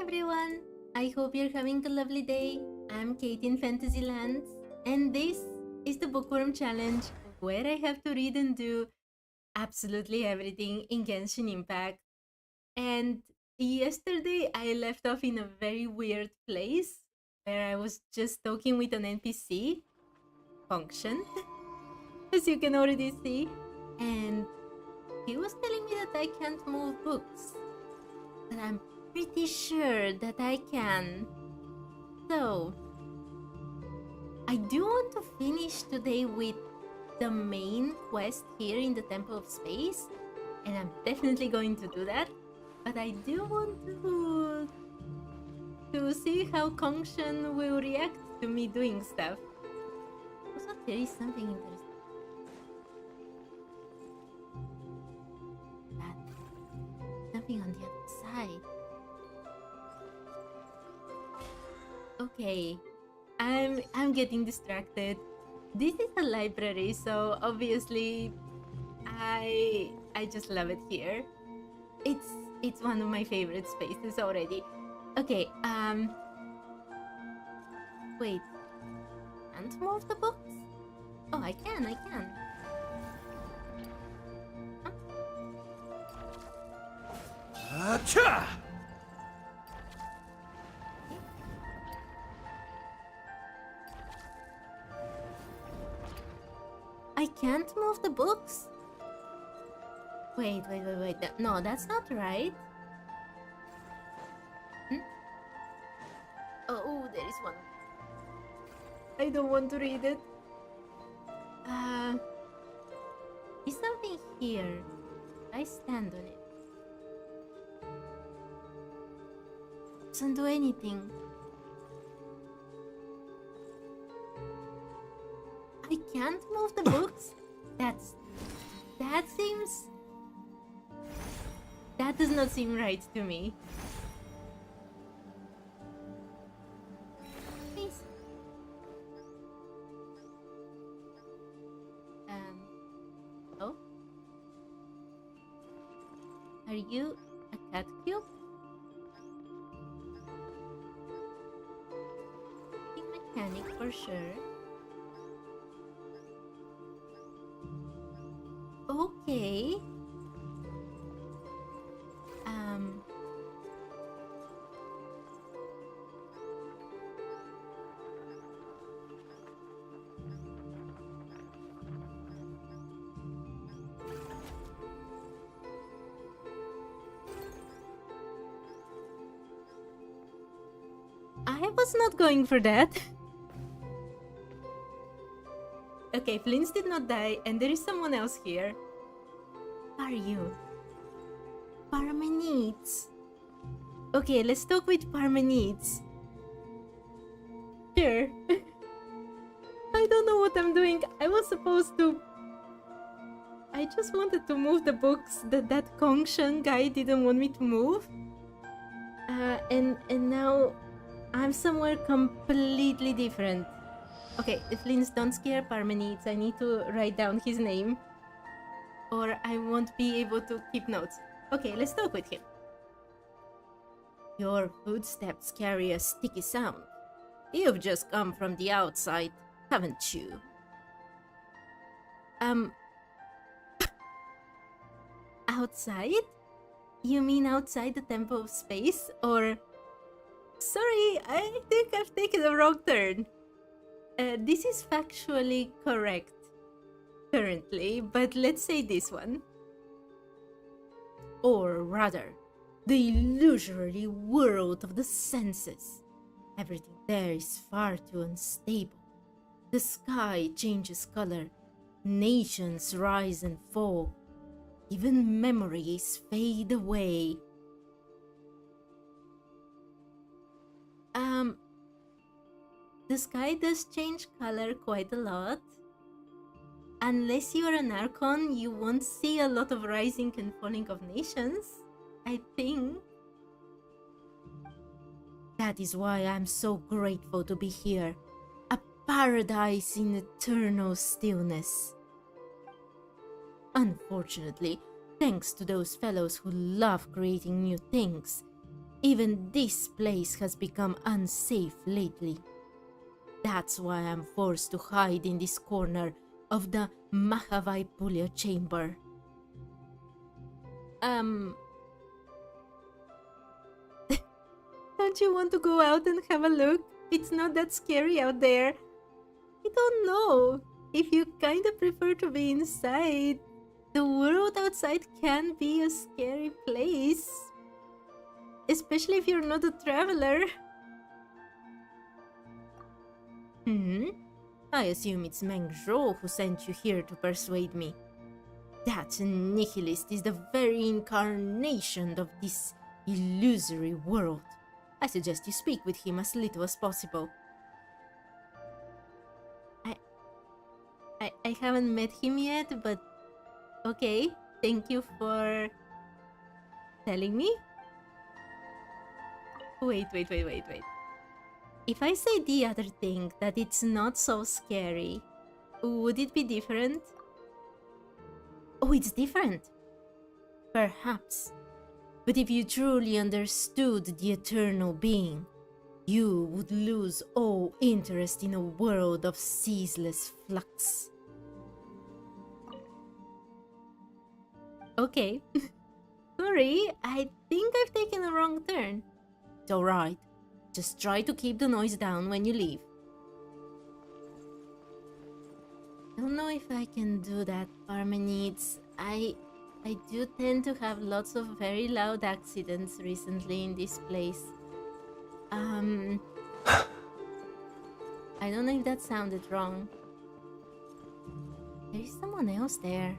everyone! I hope you're having a lovely day. I'm Kate in Fantasylands, and this is the Bookworm Challenge, where I have to read and do absolutely everything in Genshin Impact. And yesterday I left off in a very weird place, where I was just talking with an NPC, Function, as you can already see, and he was telling me that I can't move books, but I'm pretty sure that I can. So, I do want to finish today with the main quest here in the Temple of Space, and I'm definitely going to do that. But I do want to see how Kongshan will react to me doing stuff. Also, there is something interesting. Something on the other side. Okay, I'm getting distracted. This is a library, so obviously I just love it here. It's one of my favorite spaces already. Okay, wait. Can't move the books? Oh, I can. Huh? Achha! I can't move the books? Wait. No, that's not right. Oh, there is one. I don't want to read it. Is something here? I stand on it. Doesn't do anything. I can't move the books? That does not seem right to me. Please. Oh? Are you a cat cube? Mechanic for sure. Okay. I was not going for that. Okay, Flint did not die, and there is someone else here. Are you? Parmenides. Okay, let's talk with Parmenides. Sure. I don't know what I'm doing. I was supposed to... I just wanted to move the books that Kongshan guy didn't want me to move. And now I'm somewhere completely different. Okay, Flint, don't scare Parmenides. I need to write down his name, or I won't be able to keep notes. Okay, let's talk with him. Your footsteps carry a sticky sound. You've just come from the outside, haven't you? Outside? You mean outside the Temple of Space, or... Sorry, I think I've taken a wrong turn. This is factually correct currently, but let's say this one. Or rather, the illusory world of the senses. Everything there is far too unstable. The sky changes color, nations rise and fall, even memories fade away. The sky does change color quite a lot. Unless you're an Archon, you won't see a lot of rising and falling of nations, I think. That is why I'm so grateful to be here. A paradise in eternal stillness. Unfortunately, thanks to those fellows who love creating new things, Even this place has become unsafe lately. That's why I'm forced to hide in this corner of the Mahavai Pulya chamber. Don't you want to go out and have a look? It's not that scary out there. I don't know. If you kinda prefer to be inside, the world outside can be a scary place. Especially if you're not a traveler. I assume it's Meng Zhou who sent you here to persuade me. That nihilist is the very incarnation of this illusory world. I suggest you speak with him as little as possible. I haven't met him yet, but okay, thank you for telling me. Wait. If I say the other thing, that it's not so scary, would it be different? Oh, it's different. Perhaps. But if you truly understood the eternal being, you would lose all interest in a world of ceaseless flux. Okay. Sorry, I think I've taken a wrong turn. It's alright. Just try to keep the noise down when you leave. Don't know if I can do that, Parmenides. I do tend to have lots of very loud accidents recently in this place. I don't know if that sounded wrong. There is someone else there.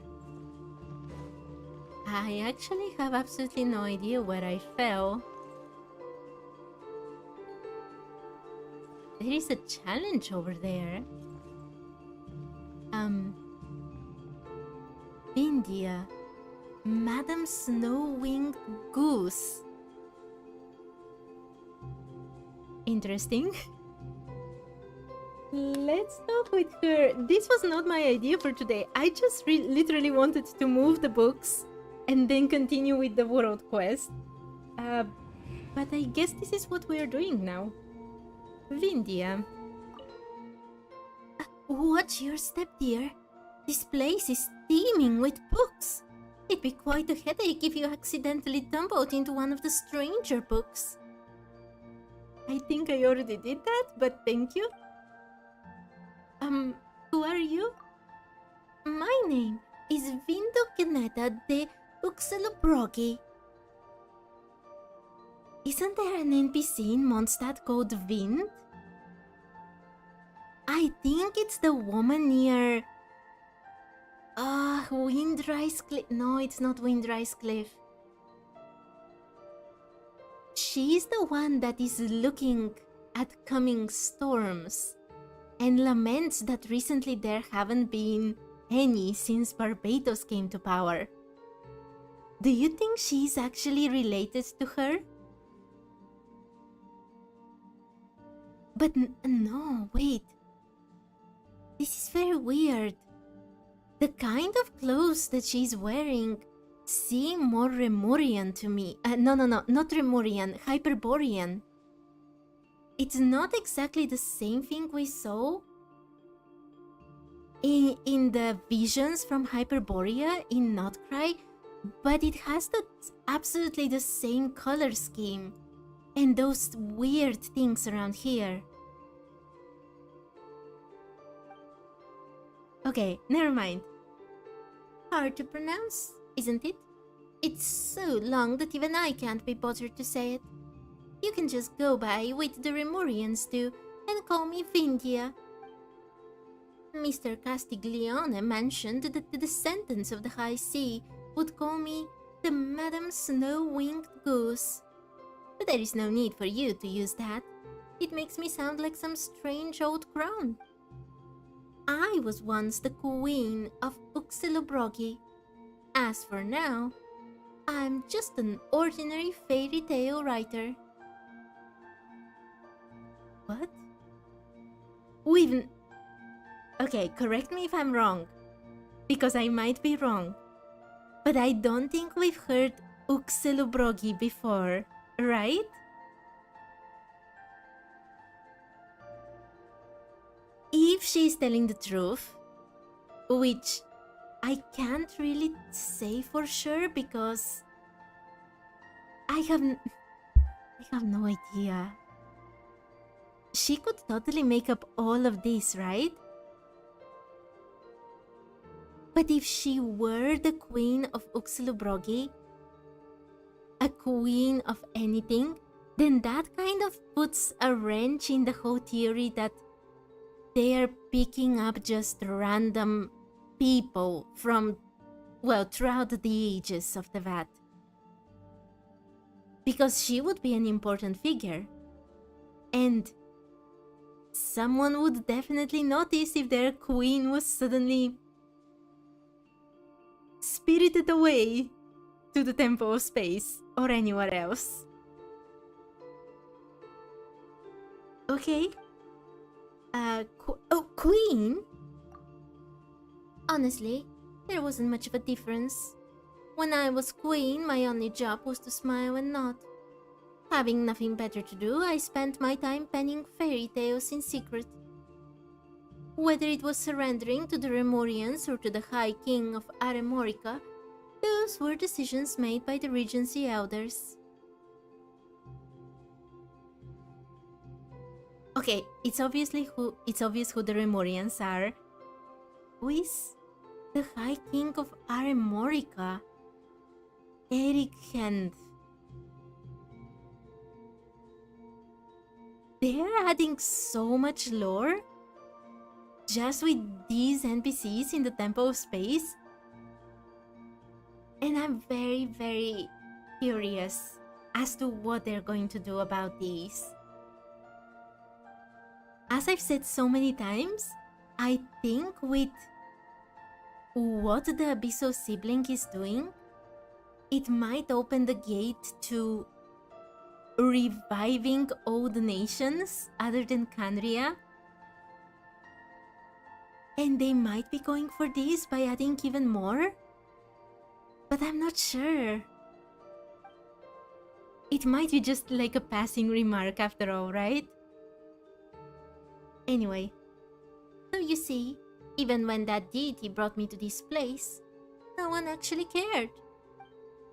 I actually have absolutely no idea where I fell. There is a challenge over there. India. Madam Snow-Winged Goose. Interesting. Let's talk with her. This was not my idea for today. I just literally wanted to move the books and then continue with the world quest. But I guess this is what we are doing now. Vindia. Watch your step, dear. This place is teeming with books. It'd be quite a headache if you accidentally tumbled into one of the stranger books. I think I already did that, but thank you. Who are you? My name is Vindo Geneta de Uxelobrogi. Isn't there an NPC in Mondstadt called Vind? I think it's the woman near... Windrise Cliff. No, it's not Windrise Cliff. She's the one that is looking at coming storms and laments that recently there haven't been any since Barbados came to power. Do you think she's actually related to her? But no, wait. This is very weird. The kind of clothes that she's wearing seem more Remorian to me. No, not Remorian, Hyperborean. It's not exactly the same thing we saw in the visions from Hyperborea in Notcry, but it has absolutely the same color scheme and those weird things around here. Okay, never mind. Hard to pronounce, isn't it? It's so long that even I can't be bothered to say it. You can just go by with the Remorians do and call me Vindia. Mr. Castiglione mentioned that the descendants of the High Sea would call me the Madam Snow-Winged Goose. But there is no need for you to use that. It makes me sound like some strange old crone. I was once the queen of Uxelobrogi. As for now, I'm just an ordinary fairy tale writer. What? Okay, correct me if I'm wrong, because I might be wrong. But I don't think we've heard Uxelobrogi before. right? If she's telling the truth, which I can't really say for sure because I have no idea. She could totally make up all of this, right? But if she were the queen of Uxulubrogi, a queen of anything, then that kind of puts a wrench in the whole theory that they're picking up just random people from, well, throughout the ages of Teyvat. Because she would be an important figure. And someone would definitely notice if their queen was suddenly spirited away to the Temple of Space or anywhere else. Okay. Queen? Honestly, there wasn't much of a difference. When I was queen, my only job was to smile and nod. Having nothing better to do, I spent my time penning fairy tales in secret. Whether it was surrendering to the Remorians or to the High King of Aremorica, those were decisions made by the Regency elders. Okay, it's obvious who the Remorians are. Who is the High King of Aremorica? Eric Hand. They're adding so much lore just with these NPCs in the Temple of Space. And I'm very, very curious as to what they're going to do about these. As I've said so many times, I think with what the Abyssal sibling is doing, it might open the gate to reviving old nations other than Canria. And they might be going for this by adding even more. But I'm not sure. It might be just like a passing remark after all, right? Anyway, so you see, even when that deity brought me to this place, no one actually cared.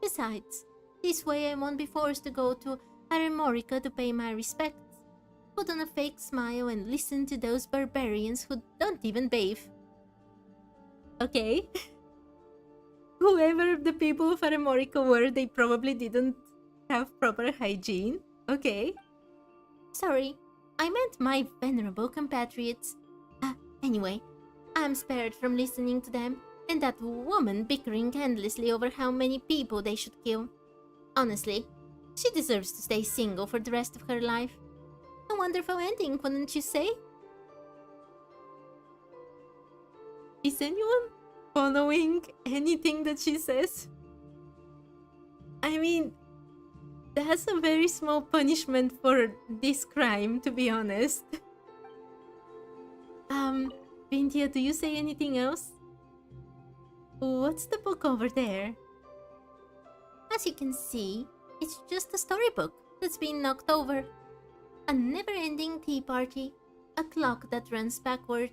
Besides, this way I won't be forced to go to Aremorica to pay my respects, put on a fake smile and listen to those barbarians who don't even bathe. Okay? Whoever the people of Aremorica were, they probably didn't have proper hygiene. Okay? Sorry, I meant my venerable compatriots. Anyway, I'm spared from listening to them and that woman bickering endlessly over how many people they should kill. Honestly, she deserves to stay single for the rest of her life. A wonderful ending, wouldn't you say? Is anyone following anything that she says? I mean, that's a very small punishment for this crime, to be honest. Vintia, do you say anything else? What's the book over there? As you can see, it's just a storybook that's been knocked over. A never-ending tea party, a clock that runs backward,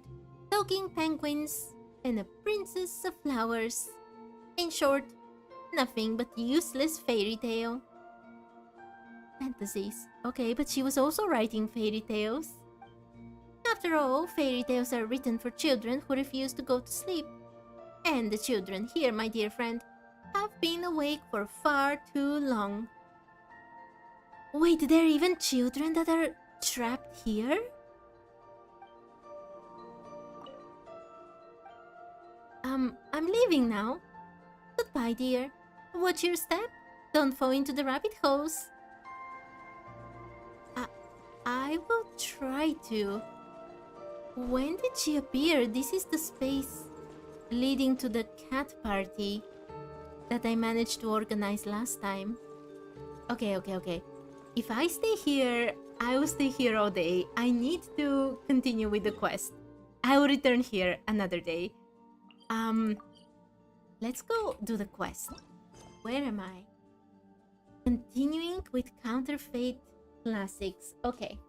talking penguins, and a princess of flowers. In short, nothing but useless fairy tale. Fantasies. Okay, but she was also writing fairy tales. After all, fairy tales are written for children who refuse to go to sleep. And the children here, my dear friend, have been awake for far too long. Wait, there are even children that are trapped here? I'm leaving now. Goodbye, dear. Watch your step. Don't fall into the rabbit holes. I will try to. When did she appear? This is the space leading to the cat party that I managed to organize last time. Okay. If I stay here, I will stay here all day. I need to continue with the quest. I will return here another day. Let's go do the quest. Where am I? Continuing with counterfeit classics. Okay.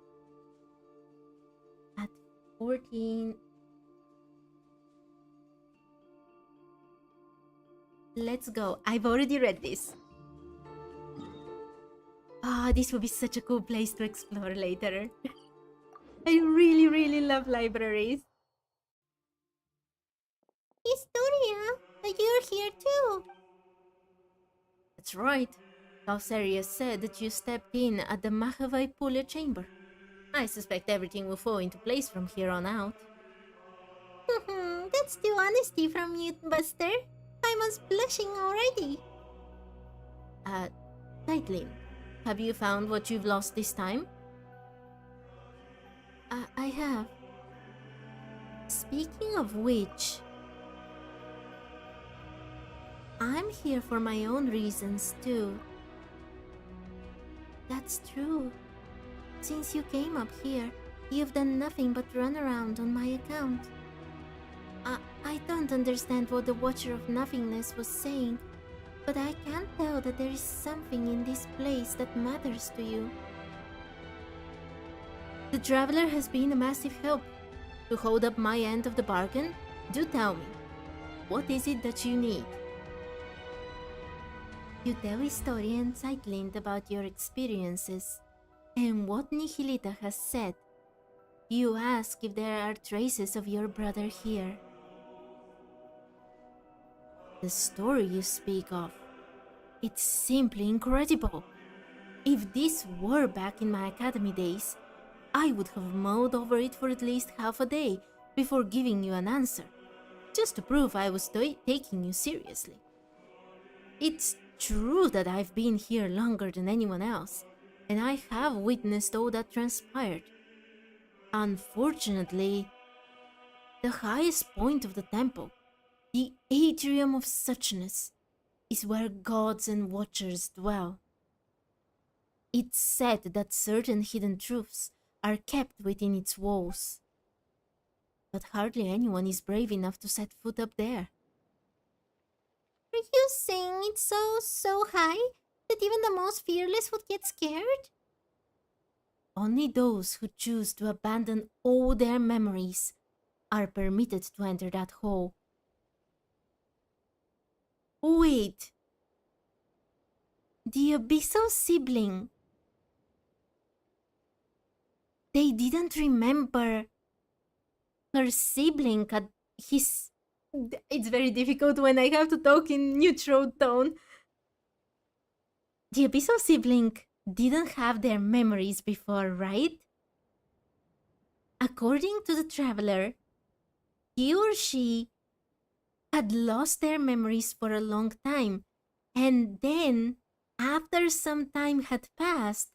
At 14. Let's go. I've already read this. Ah, this would be such a cool place to explore later. I really, really love libraries. Historia, you're here too. That's right. Calceria said that you stepped in at the Mahavai Pula chamber. I suspect everything will fall into place from here on out. That's the honesty from you, Buster. I'm blushing already. Caitlin, have you found what you've lost this time? I have. Speaking of which, I'm here for my own reasons too. That's true. Since you came up here, you've done nothing but run around on my account. I don't understand what the Watcher of Nothingness was saying, but I can't tell that there is something in this place that matters to you. The Traveler has been a massive help. To hold up my end of the bargain, do tell me, what is it that you need? You tell Historian Zeitlin about your experiences and what Nihilita has said. You ask if there are traces of your brother here. The story you speak of, it's simply incredible. If this were back in my academy days, I would have mulled over it for at least half a day before giving you an answer, just to prove I was taking you seriously. It's true that I've been here longer than anyone else, and I have witnessed all that transpired. Unfortunately, the highest point of the temple, the Atrium of Suchness, is where gods and watchers dwell. It's said that certain hidden truths are kept within its walls, but hardly anyone is brave enough to set foot up there. Are you saying it's so high that even the most fearless would get scared? Only those who choose to abandon all their memories are permitted to enter that hall. Wait! The Abyssal sibling. They didn't remember her sibling at his... It's very difficult when I have to talk in neutral tone. The Abyssal sibling didn't have their memories before, right? According to the Traveler, he or she had lost their memories for a long time, and then, after some time had passed,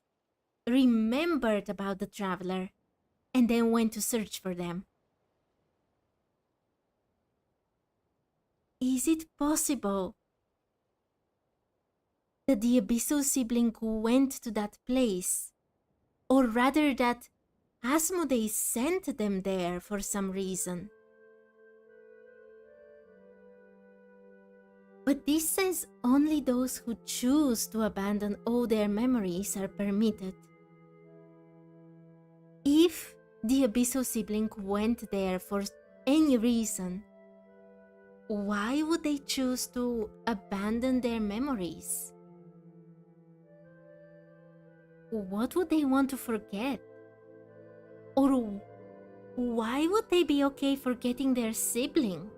remembered about the Traveler, and then went to search for them. Is it possible that the Abyssal sibling went to that place, or rather that Asmodee sent them there for some reason? But this says only those who choose to abandon all their memories are permitted. If the Abyssal sibling went there for any reason, why would they choose to abandon their memories? What would they want to forget? Or why would they be okay forgetting their sibling?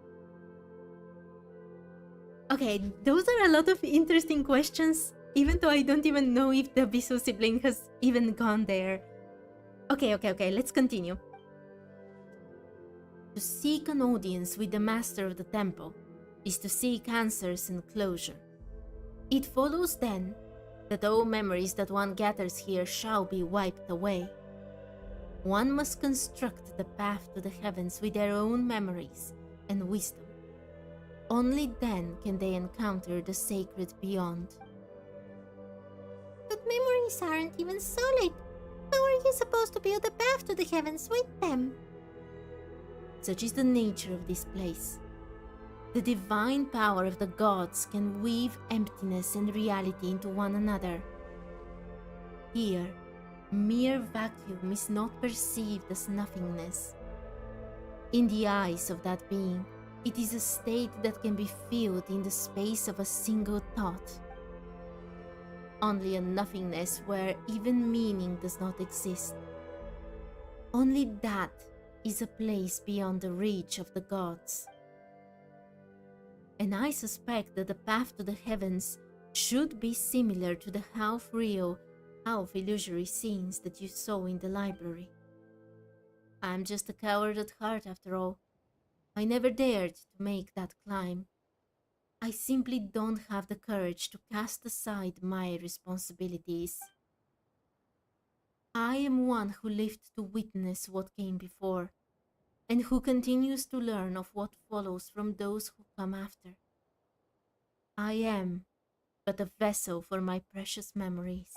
Okay, those are a lot of interesting questions, even though I don't even know if the Abyssal sibling has even gone there. Okay, let's continue. To seek an audience with the master of the temple is to seek answers and closure. It follows then that all memories that one gathers here shall be wiped away. One must construct the path to the heavens with their own memories and wisdom. Only then can they encounter the sacred beyond. But memories aren't even solid. How are you supposed to build a path to the heavens with them? Such is the nature of this place. The divine power of the gods can weave emptiness and reality into one another, Here, mere vacuum is not perceived as nothingness. In the eyes of that being, it is a state that can be filled in the space of a single thought. Only a nothingness where even meaning does not exist. Only that is a place beyond the reach of the gods. And I suspect that the path to the heavens should be similar to the half real, half illusory scenes that you saw in the library. I'm just a coward at heart after all. I never dared to make that climb. I simply don't have the courage to cast aside my responsibilities. I am one who lived to witness what came before, and who continues to learn of what follows from those who come after. I am but a vessel for my precious memories.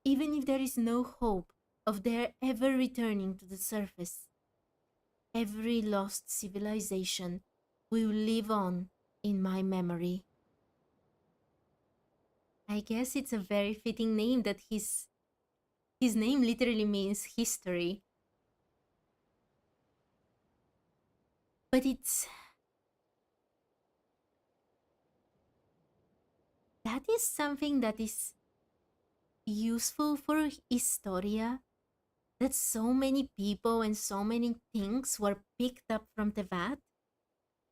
Even if there is no hope of their ever returning to the surface, every lost civilization will live on in my memory. I guess it's a very fitting name that his name literally means history. But that is something that is useful for Historia, that so many people and so many things were picked up from Teyvat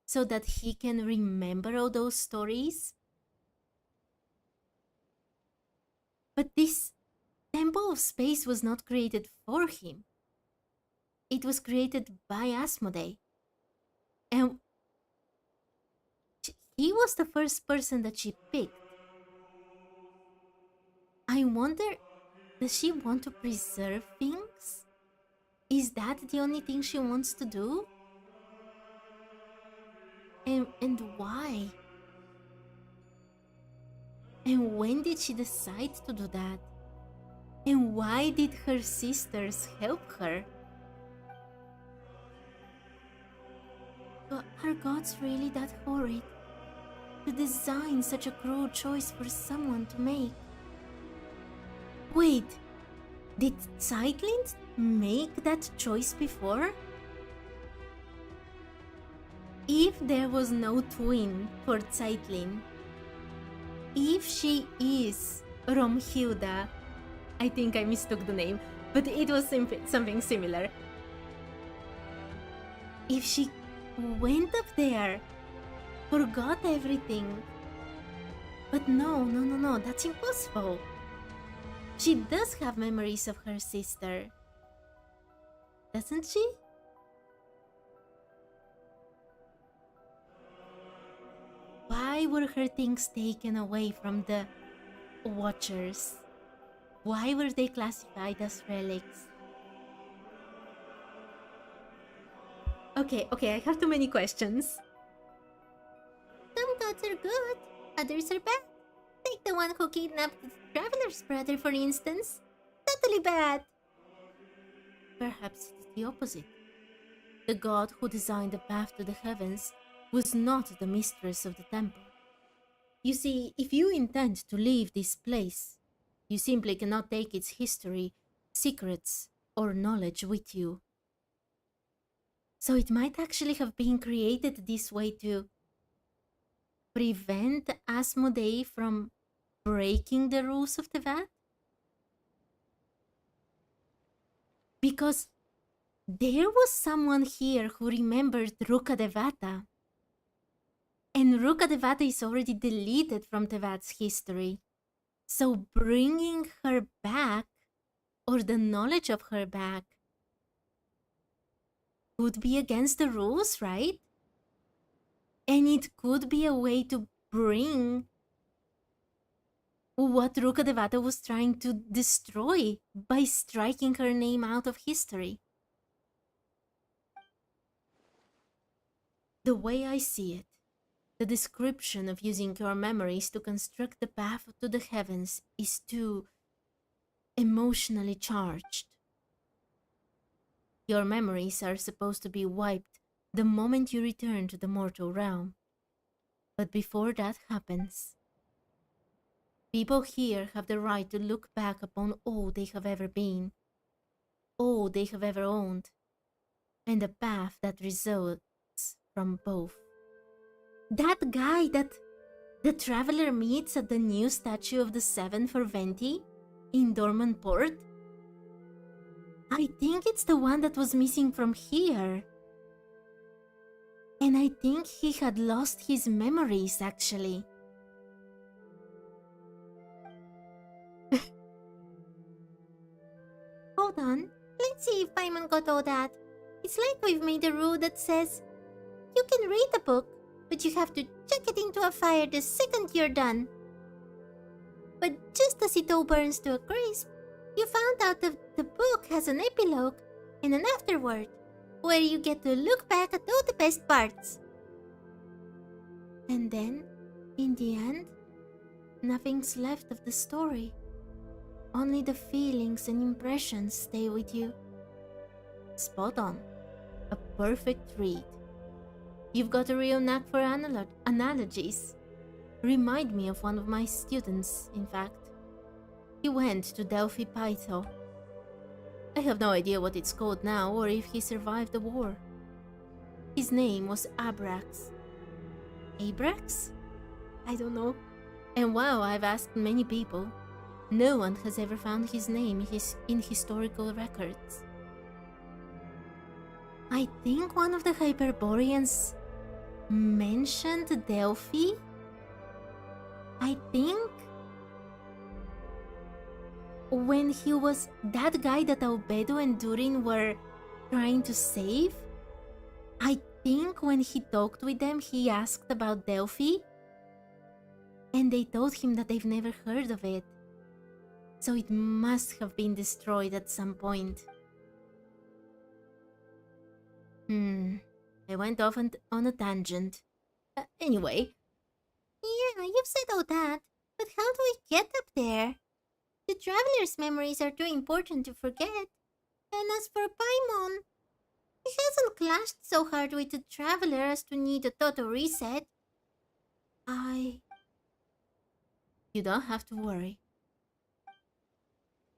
so that he can remember all those stories. But this Temple of Space was not created for him. It was created by Asmodee. And he was the first person that she picked. I wonder, does she want to preserve things? Is that the only thing she wants to do? And why? And when did she decide to do that? And why did her sisters help her? Are gods really that horrid? To design such a cruel choice for someone to make? Wait, did Zeitlin make that choice before? If there was no twin for Zeitlin, if she is Romhilda, I think I mistook the name, but it was something similar. If she went up there, forgot everything. But no, that's impossible. She does have memories of her sister, doesn't she? Why were her things taken away from the Watchers? Why were they classified as relics? Okay, I have too many questions. Some gods are good, others are bad. Take the one who kidnapped the traveler's brother, for instance. Totally bad. Perhaps it's the opposite. The god who designed the path to the heavens was not the mistress of the temple. You see, if you intend to leave this place, you simply cannot take its history, secrets, or knowledge with you. So it might actually have been created this way to prevent Asmodee from breaking the rules of Teyvat? Because there was someone here who remembered Ruka Devata. And Ruka Devata is already deleted from Teyvat's history. So bringing her back, or the knowledge of her back, could be against the rules, right? And it could be a way to bring what Ruka Devata was trying to destroy by striking her name out of history. The way I see it, the description of using your memories to construct the path to the heavens is too emotionally charged. Your memories are supposed to be wiped the moment you return to the mortal realm. But before that happens, People here have the right to look back upon all they have ever been, all they have ever owned, and the path that results from both. That guy that the traveler meets at the new statue of the Seven for Venti in Dormant Port? I think it's the one that was missing from here. And I think he had lost his memories, actually. Hold on, let's see if Paimon got all that. It's like we've made a rule that says you can read the book, but you have to chuck it into a fire the second you're done. But just as it all burns to a crisp, you found out that the book has an epilogue and an afterword, where you get to look back at all the best parts. And then, in the end, nothing's left of the story. Only the feelings and impressions stay with you. Spot on. A perfect read. You've got a real knack for analogies. Remind me of one of my students, in fact. He went to Delphi Pytho. I have no idea what it's called now or if he survived the war. His name was Abrax. Abrax? I don't know. And wow, I've asked many people. No one has ever found his name in historical records. I think one of the Hyperboreans mentioned Delphi? I think when he was that guy that Albedo and Durin were trying to save, I think when he talked with them, he asked about Delphi, and they told him that they've never heard of it. So it must have been destroyed at some point. I went off on a tangent. Anyway. Yeah, you've said all that, but how do we get up there? The traveler's memories are too important to forget. And as for Paimon, he hasn't clashed so hard with the traveler as to need a total reset. You don't have to worry.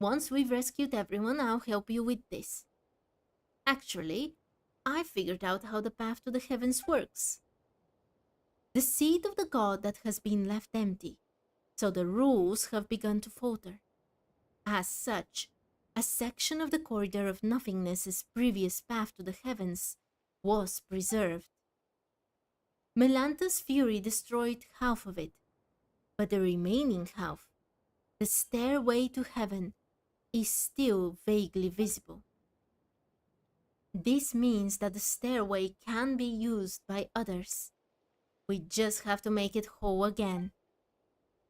Once we've rescued everyone, I'll help you with this. Actually, I figured out how the path to the heavens works. The seed of the god that has been left empty, so the rules have begun to falter. As such, a section of the corridor of nothingness's previous path to the heavens was preserved. Melanta's fury destroyed half of it, but the remaining half, the stairway to heaven, is still vaguely visible. This means that the stairway can be used by others. We just have to make it whole again.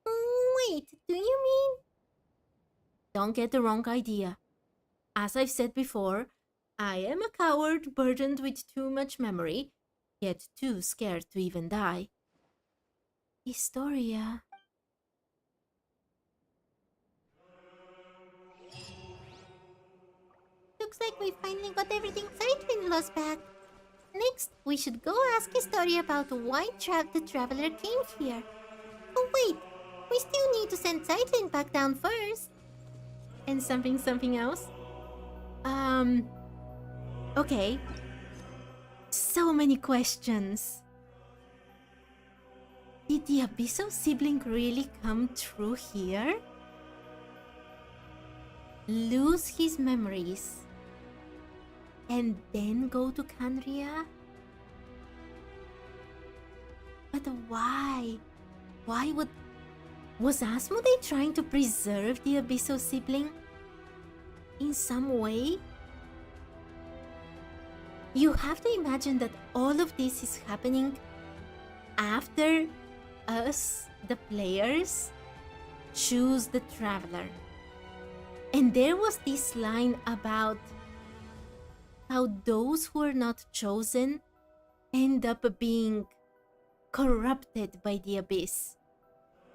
Wait, do you mean? Don't get the wrong idea. As I've said before, I am a coward burdened with too much memory, yet too scared to even die. Historia. Looks like we finally got everything Sidewind lost back. Next, we should go ask Historia about why the traveler came here. Oh wait, we still need to send Sidewind back down first. And something else? Okay. So many questions. Did the Abyssal sibling really come true here? Lose his memories and then go to Canria? But why? Was Asmodee trying to preserve the Abyssal sibling? In some way? You have to imagine that all of this is happening after us, the players, choose the traveler. And there was this line about how those who are not chosen end up being corrupted by the abyss.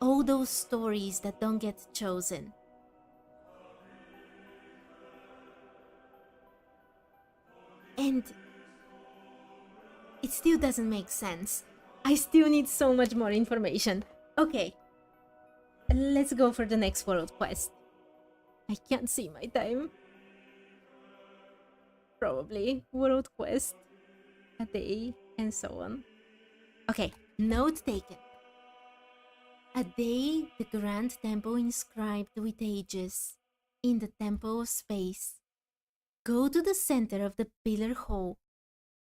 All those stories that don't get chosen. And it still doesn't make sense. I still need so much more information. Okay. let's go for the next world quest. I can't see my time. Probably world quest, a day, and so on. Okay, note taken. A day, the grand temple inscribed with ages, in the temple of space. Go to the center of the pillar hall.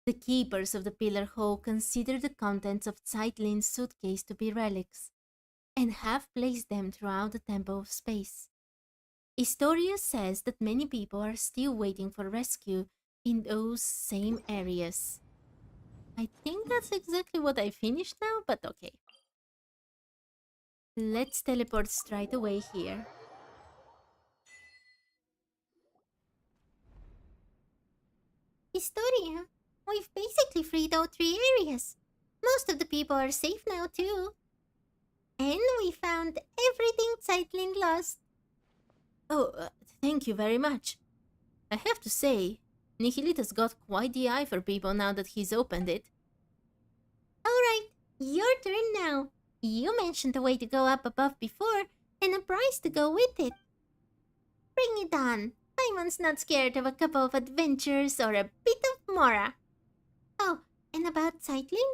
The keepers of the pillar hall consider the contents of Zeitlin's suitcase to be relics, and have placed them throughout the temple of space. Historia says that many people are still waiting for rescue in those same areas. I think that's exactly what I finished now, but okay. Let's teleport straight away here. Historia, we've basically freed out 3 areas. Most of the people are safe now too. And we found everything Zeitlin lost. Oh, thank you very much. I have to say, Nihilita's got quite the eye for people now that he's opened it. Alright, your turn now. You mentioned a way to go up above before, and a prize to go with it. Bring it on. Paimon's not scared of a couple of adventures or a bit of Mora. Oh, and about Zeitlin?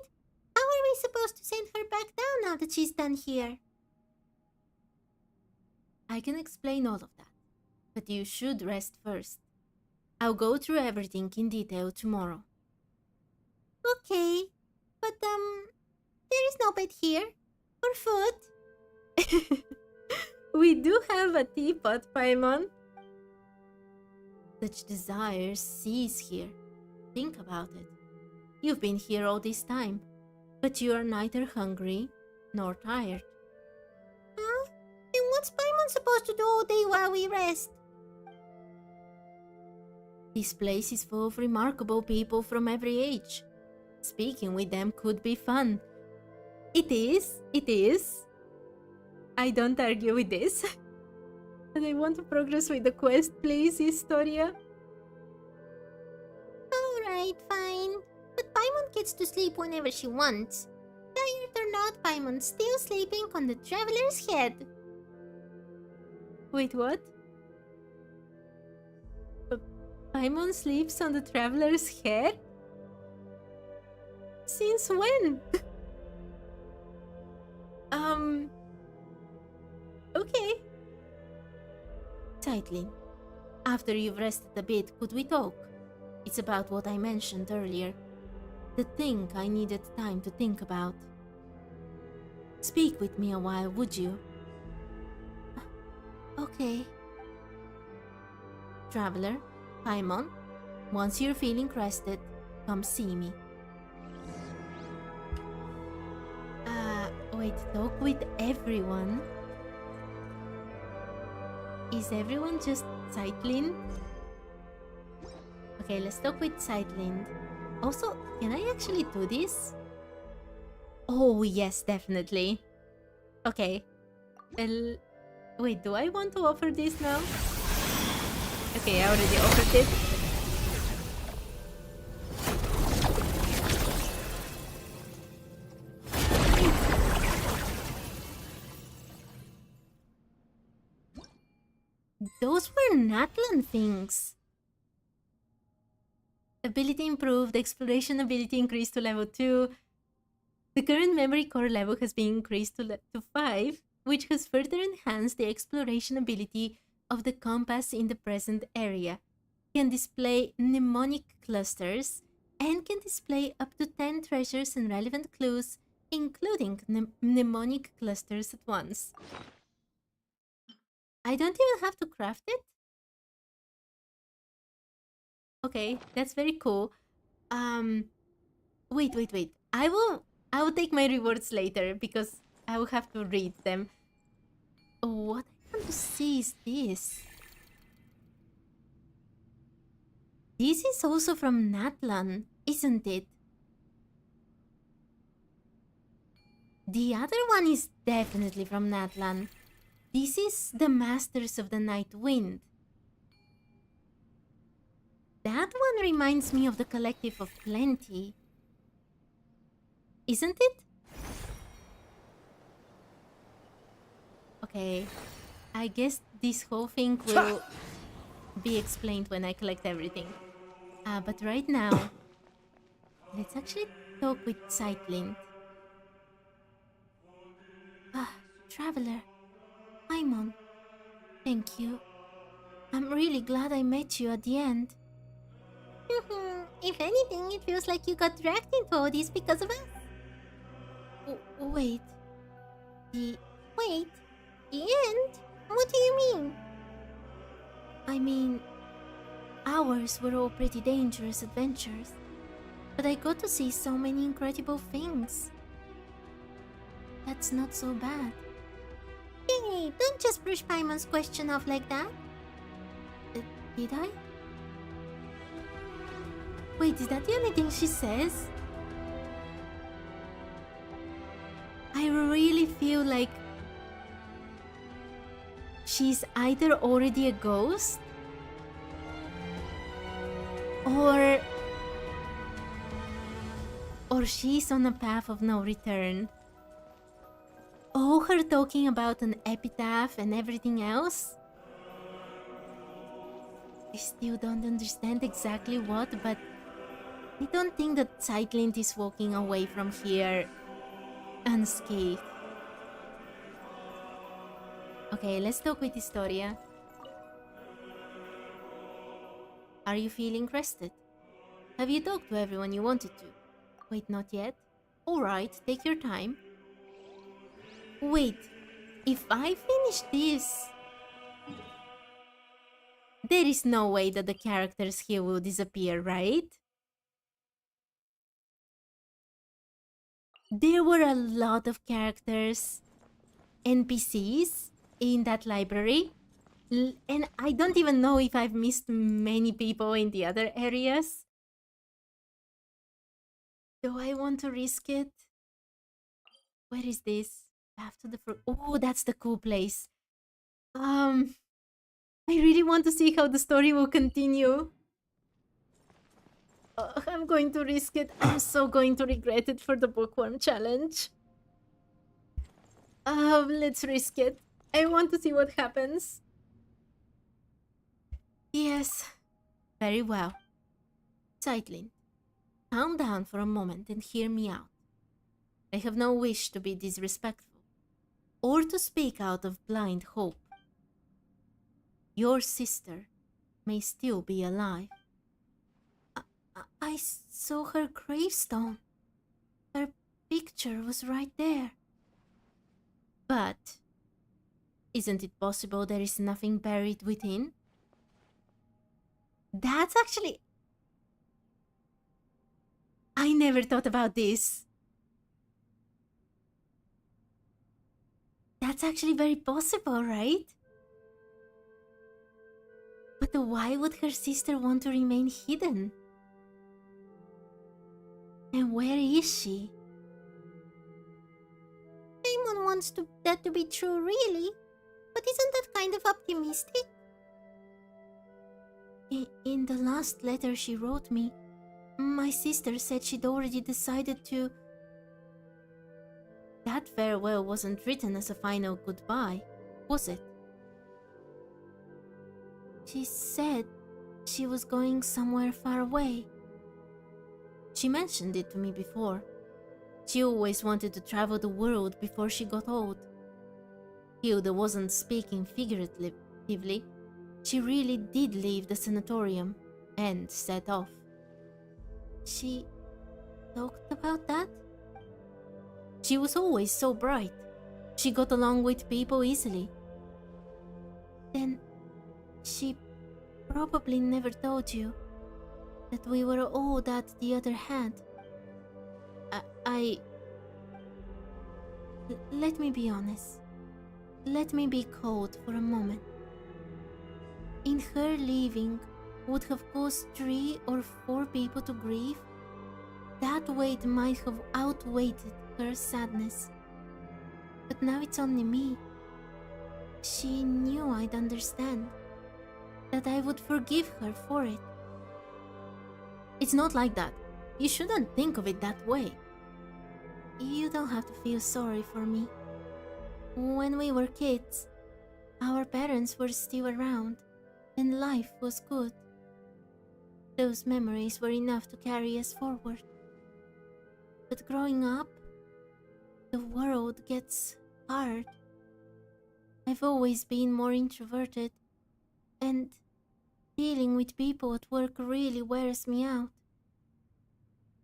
How are we supposed to send her back down now that she's done here? I can explain all of that, but you should rest first. I'll go through everything in detail tomorrow. Okay, but there is no bed here. Or food. We do have a teapot, Paimon. Such desires cease here. Think about it. You've been here all this time, but you are neither hungry nor tired. Huh? Then what's Paimon supposed to do all day while we rest? This place is full of remarkable people from every age. Speaking with them could be fun. It is. I don't argue with this. But I want to progress with the quest, please, Historia. Alright, fine. But Paimon gets to sleep whenever she wants. Tired or not, Paimon's still sleeping on the traveler's head. Wait, what? Paimon sleeps on the traveler's head? Since when? Okay. Zeitlin, after you've rested a bit, could we talk? It's about what I mentioned earlier. The thing I needed time to think about. Speak with me a while, would you? Okay. Traveler, Paimon, once you're feeling rested, come see me. Wait, talk with everyone? Is everyone just Zeitlin? Okay, let's talk with Zeitlin. Also, can I actually do this? Oh, yes, definitely. Okay. Wait, do I want to offer this now? Okay, I already offered it. Those were Natlan things. Ability improved, exploration ability increased to level 2. The current memory core level has been increased to 5, which has further enhanced the exploration ability of the compass in the present area. Can display mnemonic clusters and can display up to 10 treasures and relevant clues, including mnemonic clusters at once. I don't even have to craft it? Okay, that's very cool. Wait. I will take my rewards later because I will have to read them. What I want to see is this. This is also from Natlan, isn't it? The other one is definitely from Natlan. This is the Masters of the Night Wind. That one reminds me of the Collective of Plenty. Isn't it? Okay, I guess this whole thing will be explained when I collect everything. But right now, let's actually talk with Sightlint. Traveler, Paimon, thank you. I'm really glad I met you at the end. If anything, it feels like you got dragged into all this because of us. Wait. Wait? The end? What do you mean? I mean, ours were all pretty dangerous adventures. But I got to see so many incredible things. That's not so bad. Hey, don't just brush Paimon's question off like that. Did I? Wait, is that the only thing she says? I really feel like she's either already a ghost or she's on a path of no return. Oh, her talking about an epitaph and everything else? I still don't understand exactly what, but I don't think that Sightlint is walking away from here unscathed. Okay, let's talk with Historia. Are you feeling rested? Have you talked to everyone you wanted to? Wait, not yet? Alright, take your time. Wait, if I finish this... There is no way that the characters here will disappear, right? There were a lot of characters, NPCs, in that library. And I don't even know if I've missed many people in the other areas. Do I want to risk it? Where is this? After the... Oh, that's the cool place. I really want to see how the story will continue. I'm going to risk it. I'm so going to regret it for the bookworm challenge. Let's risk it. I want to see what happens. Yes. Very well. Sightlint, calm down for a moment and hear me out. I have no wish to be disrespectful or to speak out of blind hope. Your sister may still be alive. I saw her gravestone. Her picture was right there. But isn't it possible there is nothing buried within? That's actually... I never thought about this. That's actually very possible, right? But why would her sister want to remain hidden? And where is she? Paimon wants that to be true, really. But isn't that kind of optimistic? In the last letter she wrote me, my sister said she'd already decided to... That farewell wasn't written as a final goodbye, was it? She said she was going somewhere far away. She mentioned it to me before. She always wanted to travel the world before she got old. Hilda wasn't speaking figuratively. She really did leave the sanatorium and set off. She talked about that? She was always so bright. She got along with people easily. Then she probably never told you that we were all that the other had. Let me be honest. Let me be cold for a moment. In her leaving would have caused 3 or 4 people to grieve. That weight might have outweighed her sadness. But now it's only me. She knew I'd understand. That I would forgive her for it. It's not like that. You shouldn't think of it that way. You don't have to feel sorry for me. When we were kids, our parents were still around, and life was good. Those memories were enough to carry us forward. But growing up, the world gets hard. I've always been more introverted, and dealing with people at work really wears me out.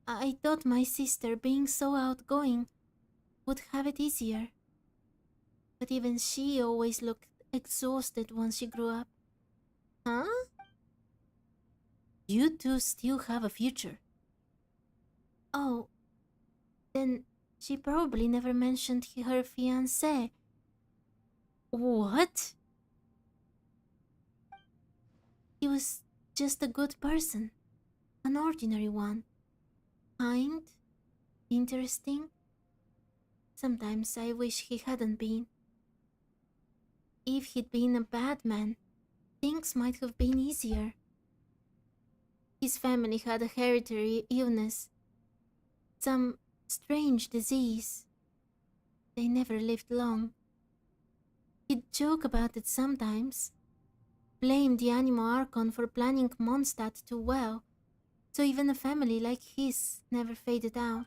I thought my sister, being so outgoing, would have it easier. But even she always looked exhausted once she grew up. Huh? You two still have a future. Oh, then she probably never mentioned her fiancé. What? He was just a good person, an ordinary one. Kind, interesting. Sometimes I wish he hadn't been. If he'd been a bad man, things might have been easier. His family had a hereditary illness, some strange disease. They never lived long. He'd joke about it sometimes, blame the animal Archon for planning Mondstadt too well, so even a family like his never faded out.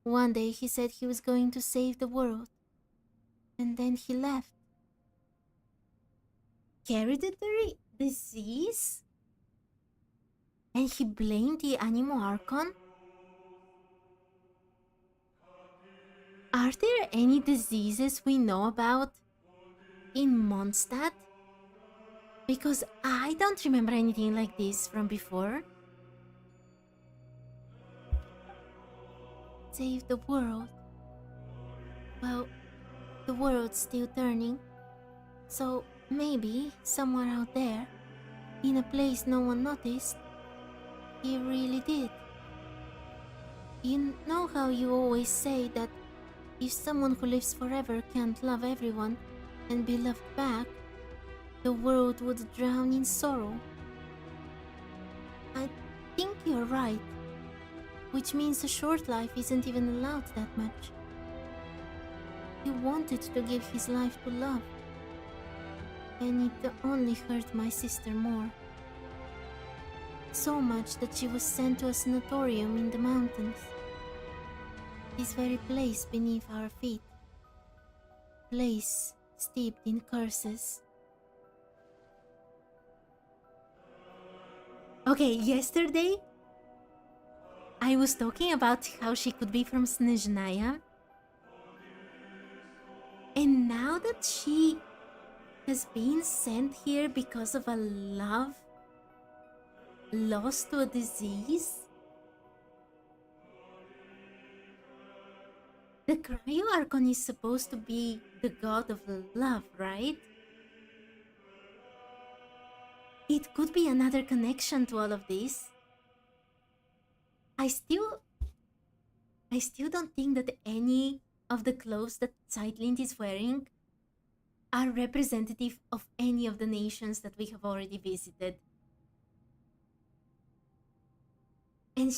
One day he said he was going to save the world, and then he left. Hereditary disease? And he blamed the animal Archon? Are there any diseases we know about in Mondstadt? Because I don't remember anything like this from before. Save the world. Well, the world's still turning. So maybe somewhere out there, in a place no one noticed, he really did. You know how you always say that if someone who lives forever can't love everyone and be loved back, the world would drown in sorrow. I think you're right, which means a short life isn't even allowed that much. He wanted to give his life to love, and it only hurt my sister more. So much that she was sent to a sanatorium in the mountains. This very place beneath our feet. Place steeped in curses. Okay, yesterday I was talking about how she could be from Snezhnaya. And now that she has been sent here because of a love lost to a disease, the Cryo Archon is supposed to be the god of love, right? It could be another connection to all of this. I still don't think that any of the clothes that Zeitlint is wearing are representative of any of the nations that we have already visited. And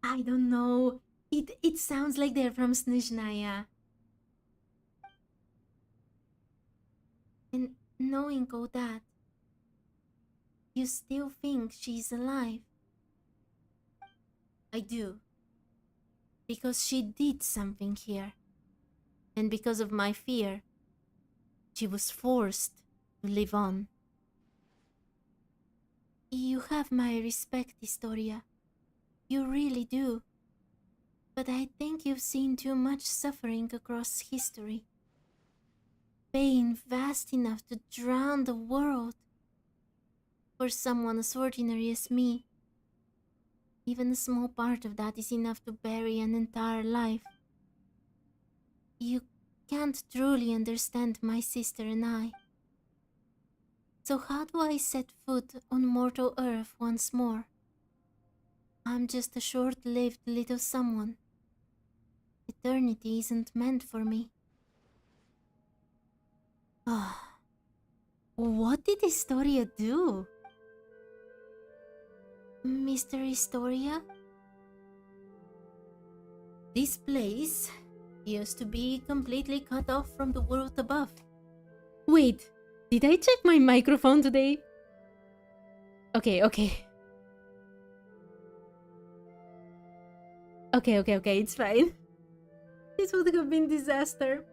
I don't know, it sounds like they're from Snezhnaya. And knowing all that, you still think she's alive. I do. Because she did something here. And because of my fear, she was forced to live on. You have my respect, Historia. You really do. But I think you've seen too much suffering across history. Pain vast enough to drown the world. For someone as ordinary as me, even a small part of that is enough to bury an entire life. You can't truly understand my sister and I. So how do I set foot on mortal earth once more? I'm just a short-lived little someone. Eternity isn't meant for me. Ah, what did Historia do? Mr. Historia? This place used to be completely cut off from the world above. Wait, did I check my microphone today? Okay. Okay, it's fine. This would have been disaster.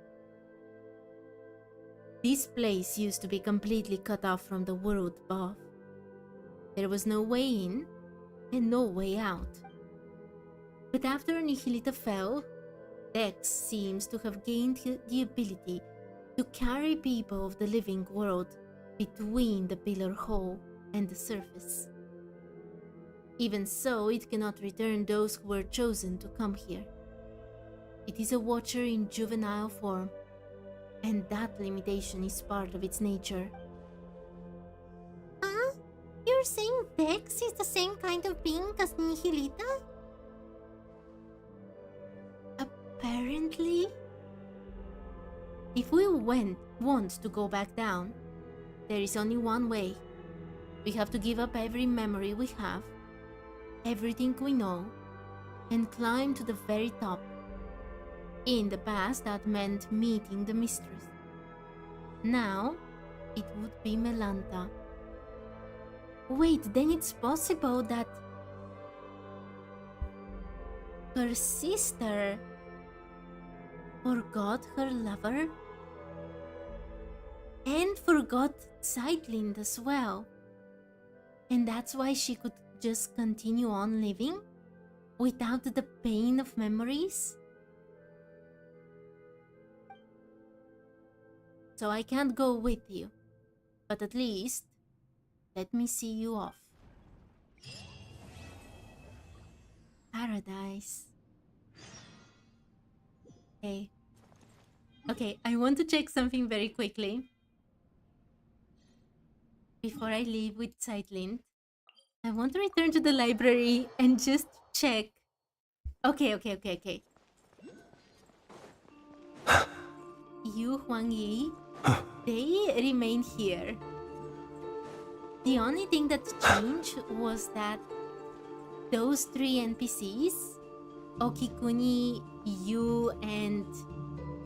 This place used to be completely cut off from the world above. There was no way in and no way out. But after Nihilita fell, Dex seems to have gained the ability to carry people of the living world between the pillar hole and the surface. Even so, it cannot return those who were chosen to come here. It is a watcher in juvenile form, and that limitation is part of its nature. Huh? You're saying Dex is the same kind of being as Nihilita? Apparently. If we want to go back down, there is only one way. We have to give up every memory we have, everything we know, and climb to the very top. In the past, that meant meeting the mistress. Now, it would be Melanta. Wait, then it's possible that her sister forgot her lover and forgot Zeitlin as well. And that's why she could just continue on living without the pain of memories. So I can't go with you, but at least let me see you off. Paradise. Hey. Okay, I want to check something very quickly. Before I leave with Zeitlin, I want to return to the library and just check. Okay. Yu, Huang Yi, they remain here. The only thing that changed was that those three NPCs, Okikuni, Yu, and...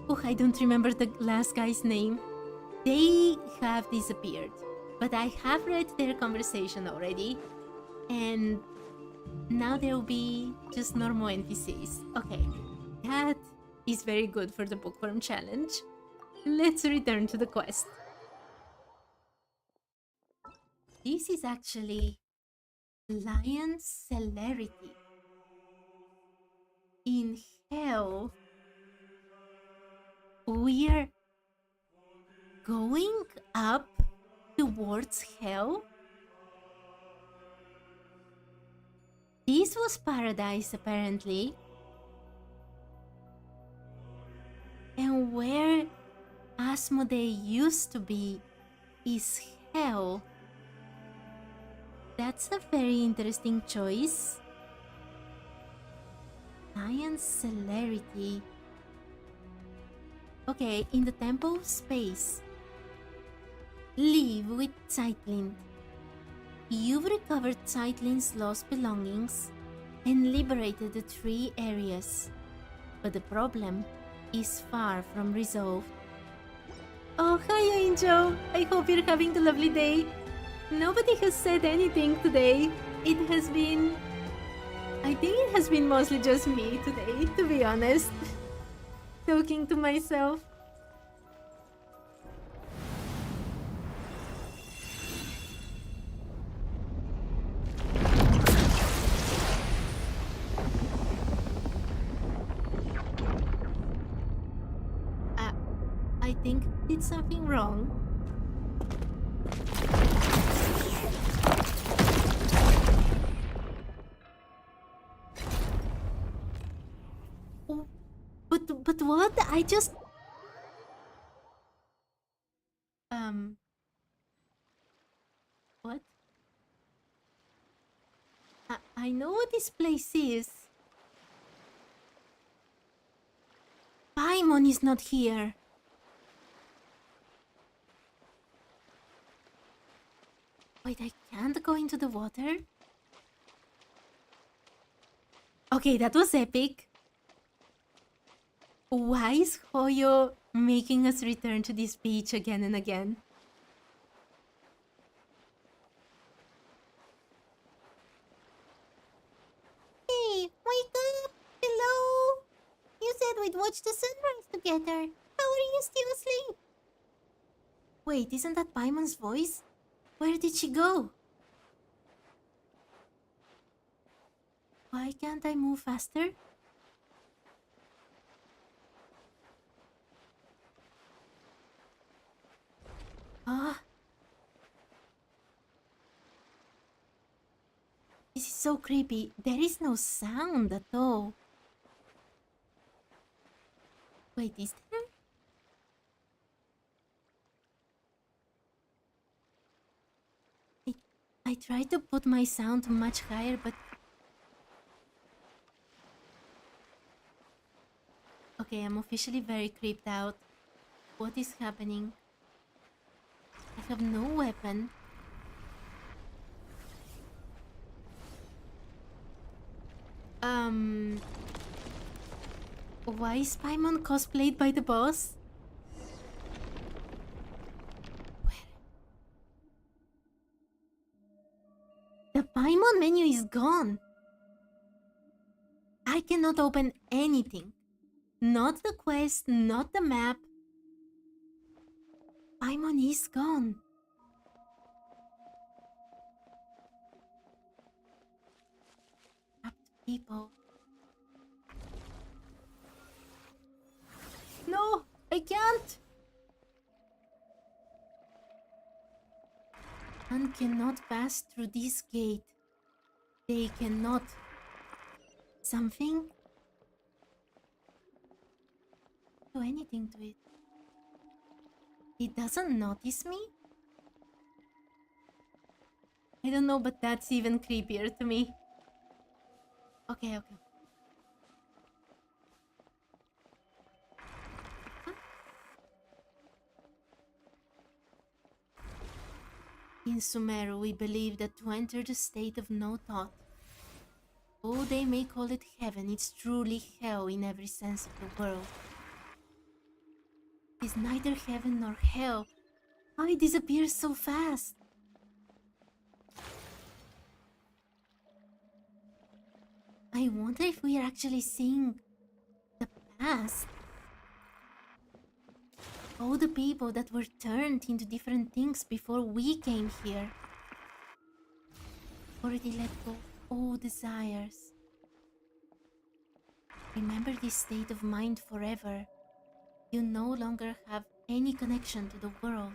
oh, I don't remember the last guy's name. They have disappeared. But I have read their conversation already. And now there will be just normal NPCs. Okay, that is very good for the Bookworm challenge. Let's return to the quest. This is actually Lion's Celerity. In hell, we're going up towards hell? This was paradise, apparently. And where Asmodee used to be is hell. That's a very interesting choice. Lion's Celerity. Okay, in the Temple of Space. Live with Zeitlin. You've recovered Zeitlin's lost belongings and liberated the 3 areas. But the problem is far from resolved. Oh, hi Angel! I hope you're having a lovely day. Nobody has said anything today. It has been... I think it has been mostly just me today, to be honest. Talking to myself. I think I did something wrong. Oh, but what? I just... What? I know what this place is. Paimon is not here. Wait, I can't go into the water? Okay, that was epic. Why is Hoyo making us return to this beach again and again? Hey, wake up! Hello! You said we'd watch the sunrise together. How are you still asleep? Wait, isn't that Paimon's voice? Where did she go? Why can't I move faster? Ah. This is so creepy. There is no sound at all. Wait, is there? I tried to put my sound much higher, but... Okay, I'm officially very creeped out. What is happening? I have no weapon. Why is Paimon cosplayed by the boss? Where? The Paimon menu is gone. I cannot open anything. Not the quest, not the map. Paimon is gone. Trapped people. No, I can't. One cannot pass through this gate. They cannot. Something? Do anything to it. It doesn't notice me? I don't know, but that's even creepier to me. Okay. Huh? In Sumeru, we believe that to enter the state of no thought, though they may call it heaven, it's truly hell in every sense of the word. It's neither heaven nor hell. How it disappears so fast? I wonder if we are actually seeing the past. All the people that were turned into different things before we came here. Already let go of all desires. Remember this state of mind forever. You no longer have any connection to the world.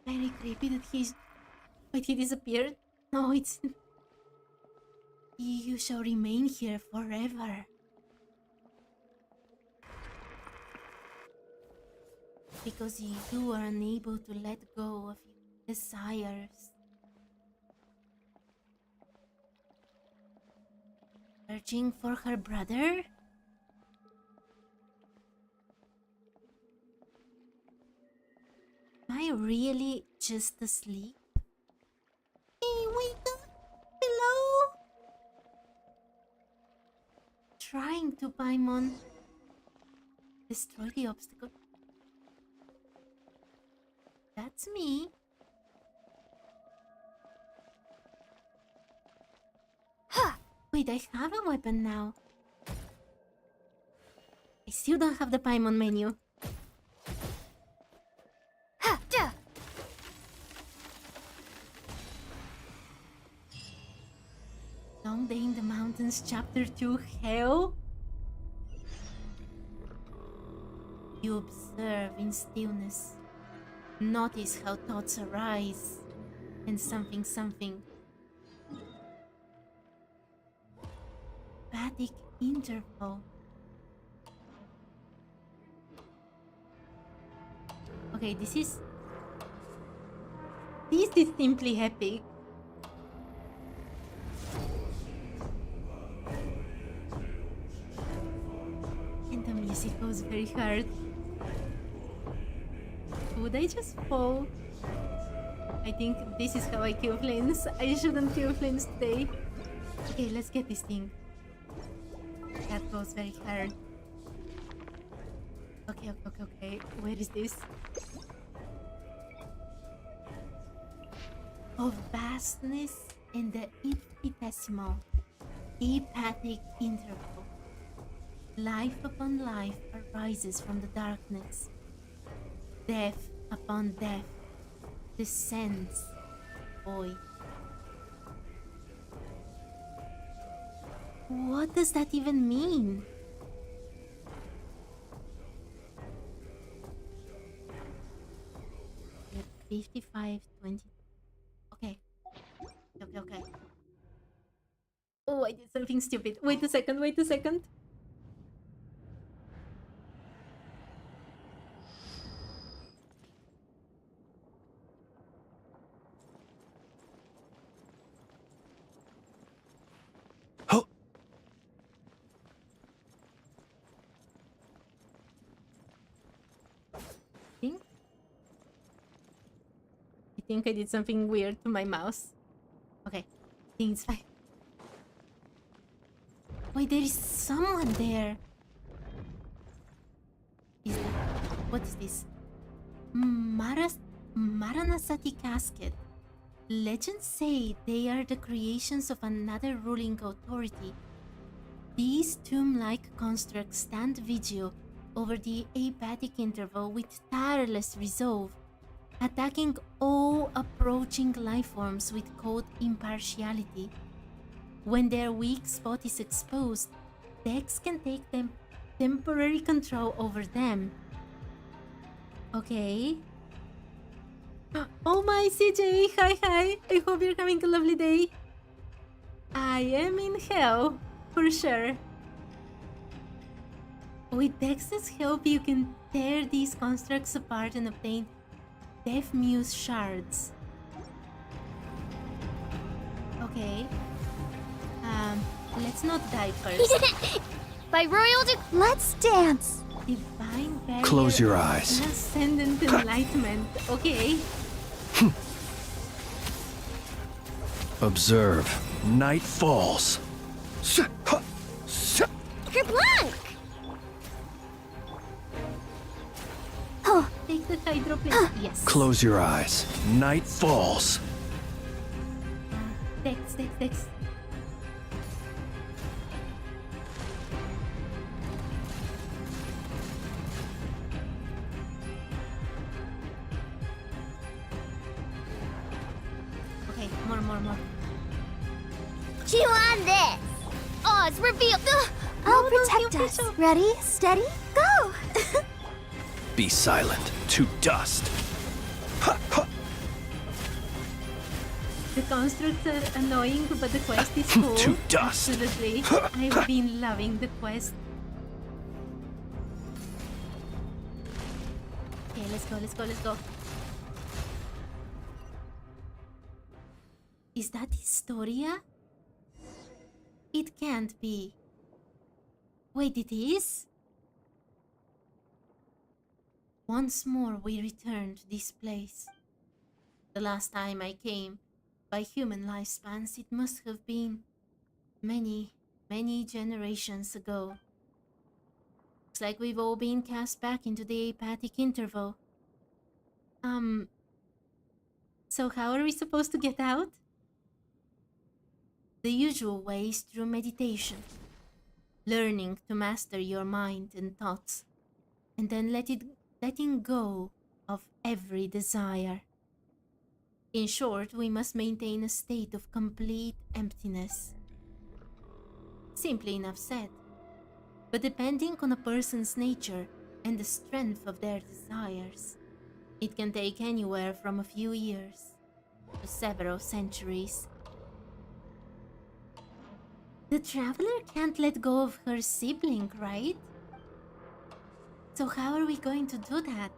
Very creepy that he's... Wait, he disappeared? No, it's... You shall remain here forever. Because you are unable to let go of your desires. Searching for her brother? Am I really just asleep? Hey, wake up! Hello? Trying to, Paimon. Destroy the obstacle. That's me. Ha! Wait, I have a weapon now. I still don't have the Paimon menu. Ha! Ja! Long Day in the Mountains, Chapter 2, Hell? You observe in stillness. Notice how thoughts arise. And something. Emphatic interval. Okay, this is simply epic. And the music goes very hard. Could I just fall? I think this is how I kill flames. I shouldn't kill flames today. Okay, let's get this thing. That goes very hard. Okay. Where is this? Of vastness and the infinitesimal apathic interval. Life upon life arises from the darkness. Death upon death descends, boy. What does that even mean? Yep, 55, 20. Okay. Oh, I did something stupid. Wait a second. Oh. I think I did something weird to my mouse. Okay, I think it's fine. Wait, there is someone there. Is that... What is this? Maranasati casket. Legends say they are the creations of another ruling authority. These tomb-like constructs stand vigil over the apathic interval with tireless resolve, attacking all approaching lifeforms with cold impartiality. When their weak spot is exposed, Dex can take them temporary control over them. Okay. Oh my, CJ! Hi! I hope you're having a lovely day. I am in hell, for sure. With Dex's help, you can tear these constructs apart and obtain Death Muse shards. Okay. Let's not die first. By royal let's dance! Divine barrier. Close your eyes. Ascendant enlightenment. Okay. Observe. Night falls. You're blank! Oh, Take the hydroplane. Yes. Close your eyes. Night falls. Dex. Okay, more. chew on this! Oz, reveal! I'll protect us. Ready, steady, go! Be silent. To dust. The constructs are annoying, but the quest is cool. To dust. Absolutely. I've been loving the quest. Okay, let's go. Is that Historia? It can't be. Wait, it is? Once more we return to this place. The last time I came, by human lifespans, it must have been many generations ago. Looks like we've all been cast back into the apathic interval. So how are we supposed to get out? The usual way is through meditation. Learning to master your mind and thoughts, and then letting go of every desire. In short, we must maintain a state of complete emptiness. Simply enough said. But depending on a person's nature and the strength of their desires, it can take anywhere from a few years to several centuries. The traveler can't let go of her sibling, right? So how are we going to do that?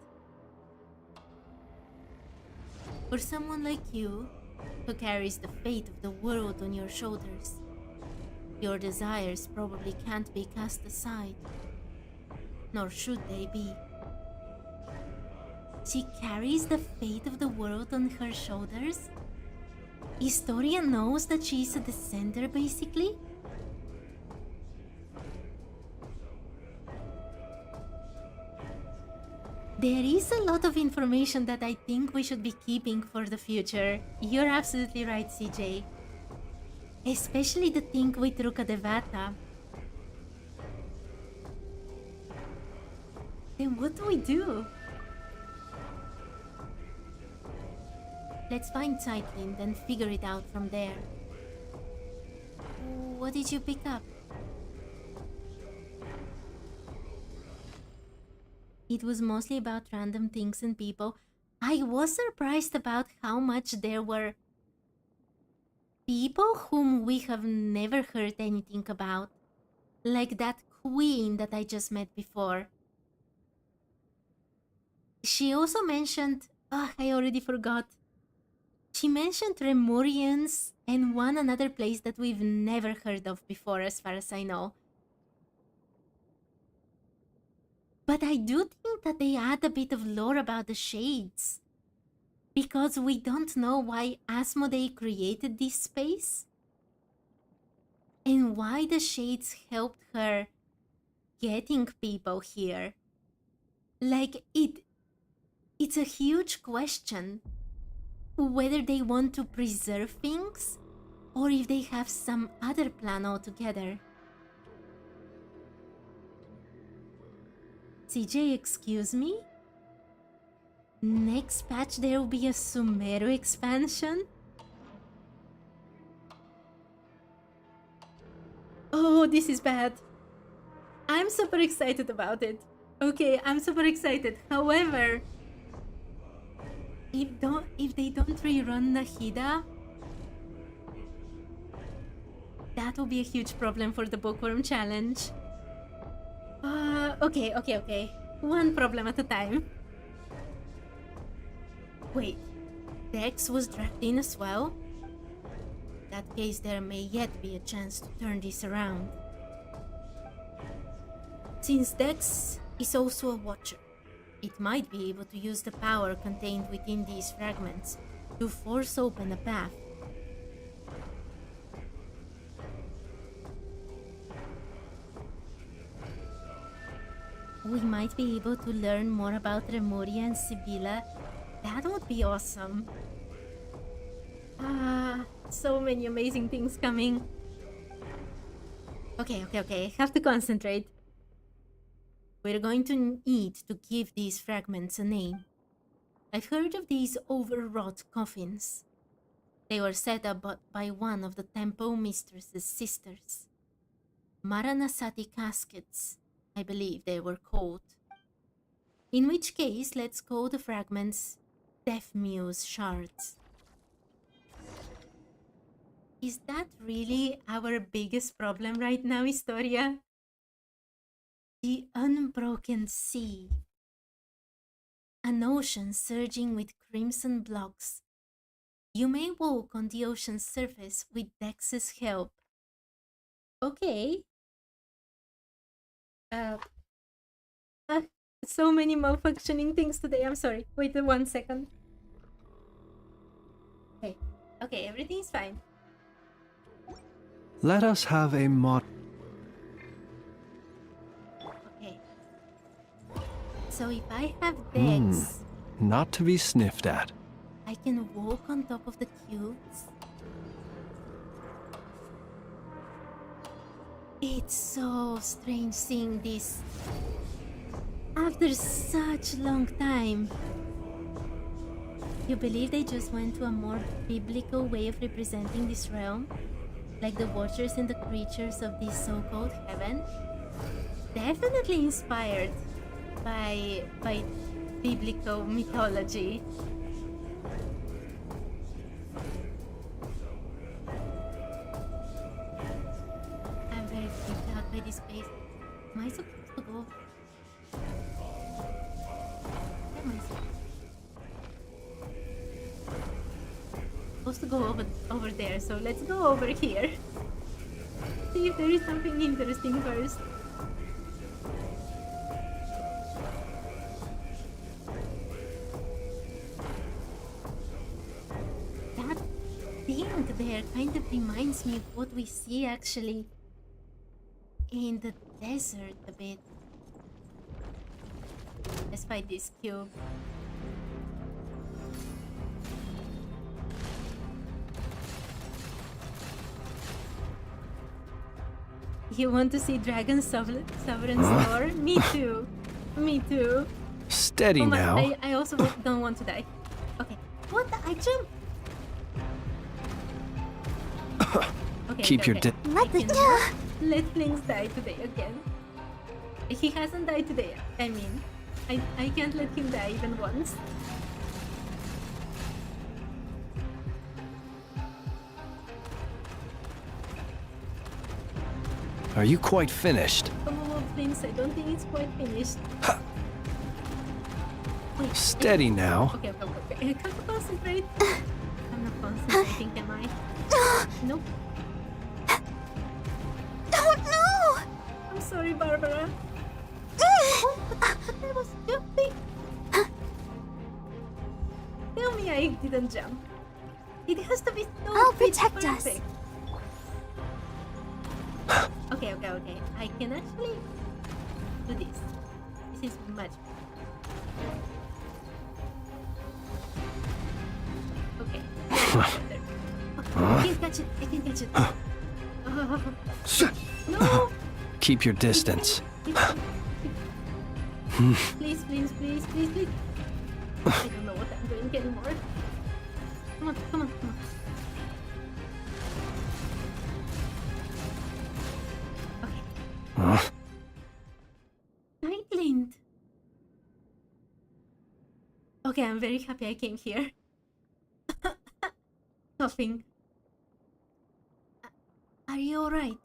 For someone like you, who carries the fate of the world on your shoulders, your desires probably can't be cast aside, nor should they be. She carries the fate of the world on her shoulders. Historia knows that she's a descender, basically. There is a lot of information that I think we should be keeping for the future. You're absolutely right, CJ. Especially the thing with Rukadevata. Then what do we do? Let's find Cycling, then figure it out from there. What did you pick up? It was mostly about random things and people. I was surprised about how much there were people whom we have never heard anything about. Like that queen that I just met before. She also mentioned... I already forgot. She mentioned Remorians and one another place that we've never heard of before, as far as I know. But I do think that they add a bit of lore about the Shades. Because we don't know why Asmodee created this space. And why the Shades helped her getting people here. Like, it's a huge question. Whether they want to preserve things, or if they have some other plan altogether. CJ, excuse me? Next patch there will be a Sumeru expansion? Oh, this is bad. I'm super excited about it. Okay, I'm super excited. However, if they don't rerun Nahida, that will be a huge problem for the Bookworm challenge. Okay. One problem at a time. Wait, Dex was dragged in as well? In that case, there may yet be a chance to turn this around. Since Dex is also a watcher, it might be able to use the power contained within these fragments to force open a path. We might be able to learn more about Remoria and Sibilla. That would be awesome. So many amazing things coming. Okay. Have to concentrate. We're going to need to give these fragments a name. I've heard of these overwrought coffins. They were set up by one of the temple mistress's sisters. Maranasati caskets, I believe they were called. In which case, let's call the fragments Death Muse shards. Is that really our biggest problem right now, Historia? The unbroken sea. An ocean surging with crimson blocks. You may walk on the ocean's surface with Dex's help. Okay. So many malfunctioning things today. I'm sorry. Wait 1 second. Okay, everything's fine. Let us have a Okay. So if I have Dex, not to be sniffed at. I can walk on top of the cubes. It's so strange seeing this after such long time. You believe they just went to a more biblical way of representing this realm? Like the watchers and the creatures of this so-called heaven? Definitely inspired by biblical mythology. I'm very freaked out by this place. Am I supposed to go? Where am I supposed to go over there? So let's go over here. See if there is something interesting first. think there kind of reminds me of what we see actually in the desert a bit. Let's fight this cube. You want to see Dragon Sovereign Store? Me too. Me too. Steady Oh my, now. I also don't want to die. Okay. What the? I jumped. Okay, Keep your okay. Let the Let Flings die today again. He hasn't died today. I mean, I can't let him die even once. Are you quite finished? Oh, Flings, I don't think it's quite finished. Wait, Steady now. Okay. I can't concentrate. I'm not concentrating, am I? Nope. Oh no! I'm sorry, Barbara. Oh, but I was jumping. Tell me I didn't jump. It has to be so I'll pitch protect us. perfect. Okay. I can actually do this. This is much better. Okay. I can catch it. No! Keep your distance. Please. I don't know what I'm doing anymore. Come on. Okay. Nightlind. Okay, I'm very happy I came here. Coughing. Are you alright?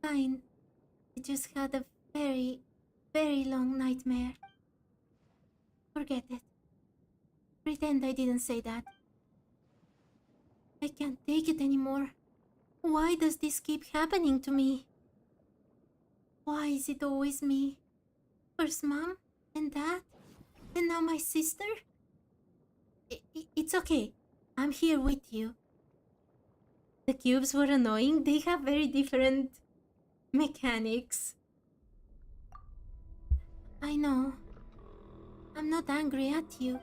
Fine. I just had a very, very long nightmare. Forget it. Pretend I didn't say that. I can't take it anymore. Why does this keep happening to me? Why is it always me? First Mom, and Dad, and now my sister? It's okay. I'm here with you. The cubes were annoying. They have very different mechanics. I know. I'm not angry at you.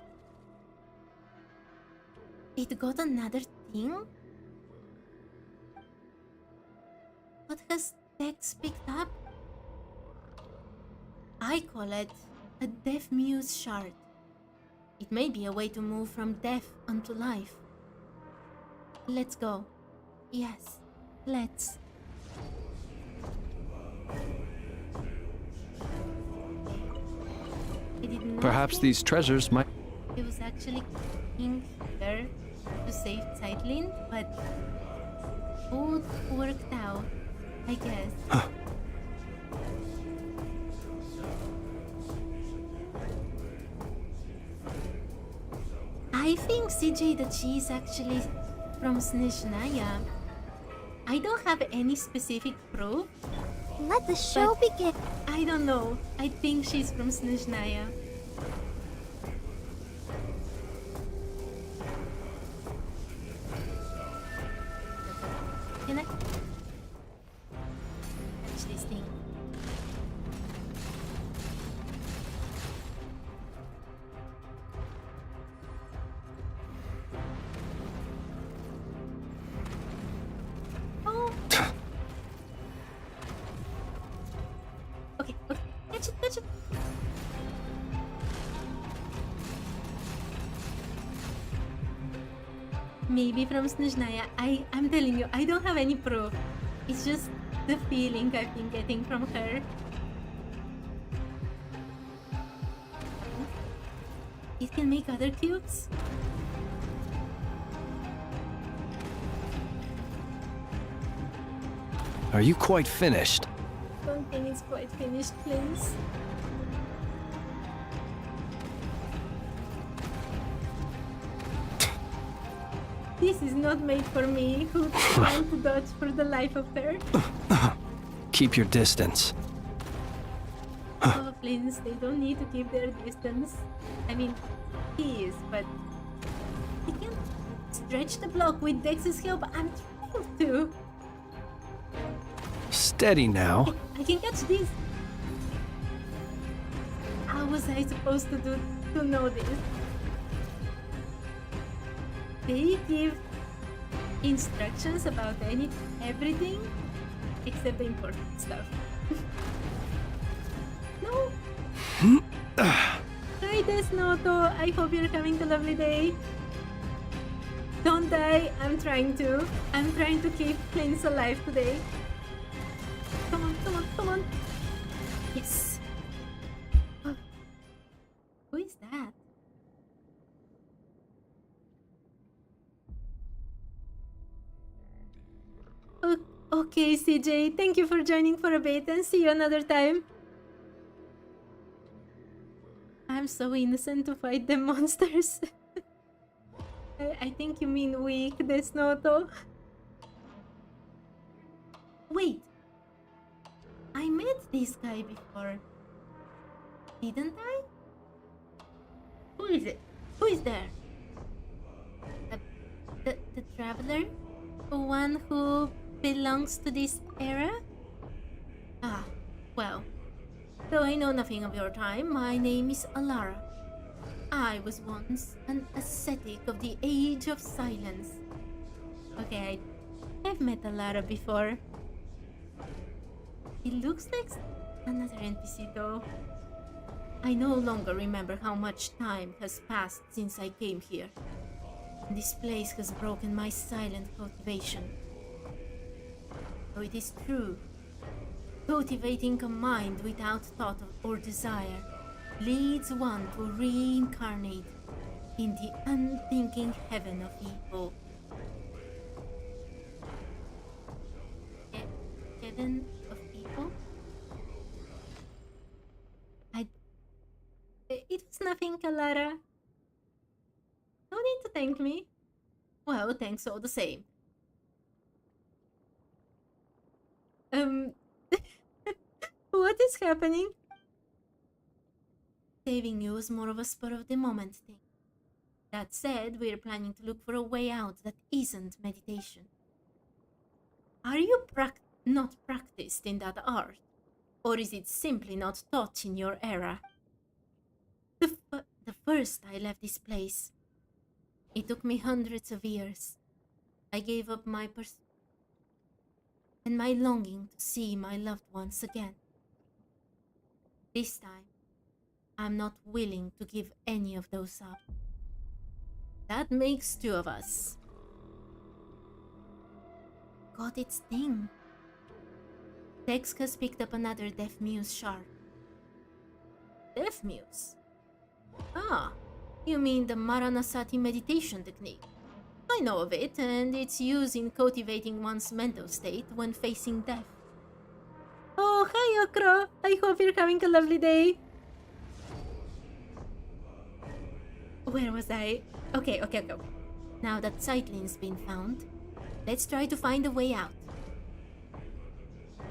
It got another thing? What has Dex picked up? I call it a Deaf Muse shard. It may be a way to move from death unto life. Let's go. Yes, let's. I did not Perhaps think these treasures might. it was actually in here to save Zeitlin, but both worked out, I guess. I think CJ the Cheese actually from Snezhnaya. I don't have any specific proof. Let the show begin. I don't know. I think she's from Snezhnaya. Can I catch this thing? Oh. Okay. Catch it. Maybe from Snezhnaya. I'm telling you, I don't have any proof. It's just the feeling I've been getting from her. It can make other cubes? Are you quite finished? Don't think it's quite finished, please. This is not made for me, who's trying to dodge for the life of her. Keep your distance. Oh, please, they don't need to keep their distance. I mean, he is, but he can't Stretch the block with Dex's help. I'm trying to. Steady now. I can catch this. How was I supposed to know this? They give instructions about everything except the important stuff. No. Hi Desnoto, I hope you're having a lovely day. Don't die, I'm trying to keep things alive today. Come on, come on, come on. Yes. Oh. Who is that? Okay, CJ, thank you for joining for a bit and see you another time. I'm so innocent to fight the monsters. I think you mean weak, Desnoto. Wait. I met this guy before. Didn't I? Who is it? Who is there? The traveler? The one who belongs to this era? Ah, well. Though I know nothing of your time, my name is Alara. I was once an ascetic of the Age of Silence. Okay, I've met Alara before. He looks like another NPC though. I no longer remember how much time has passed since I came here. This place has broken my silent cultivation. Though it is true, cultivating a mind without thought or desire leads one to reincarnate in the unthinking heaven of evil. Heaven of evil? It was nothing, Kalara. No need to thank me. Well, thanks all the same. What is happening? Saving you was more of a spur of the moment thing. That said, we're planning to look for a way out that isn't meditation. Are you not practiced in that art? Or is it simply not taught in your era? The first I left this place, it took me hundreds of years. I gave up my pursuit and my longing to see my loved ones again. This time, I'm not willing to give any of those up. That makes two of us. Got its thing. Tex has picked up another Deaf Muse shard. Deaf Muse? Ah, you mean the Maranasati meditation technique. I know of it, and it's used in cultivating one's mental state when facing death. Oh, hi Okro! I hope you're having a lovely day. Where was I? Okay. Now that Sightlin's been found, let's try to find a way out.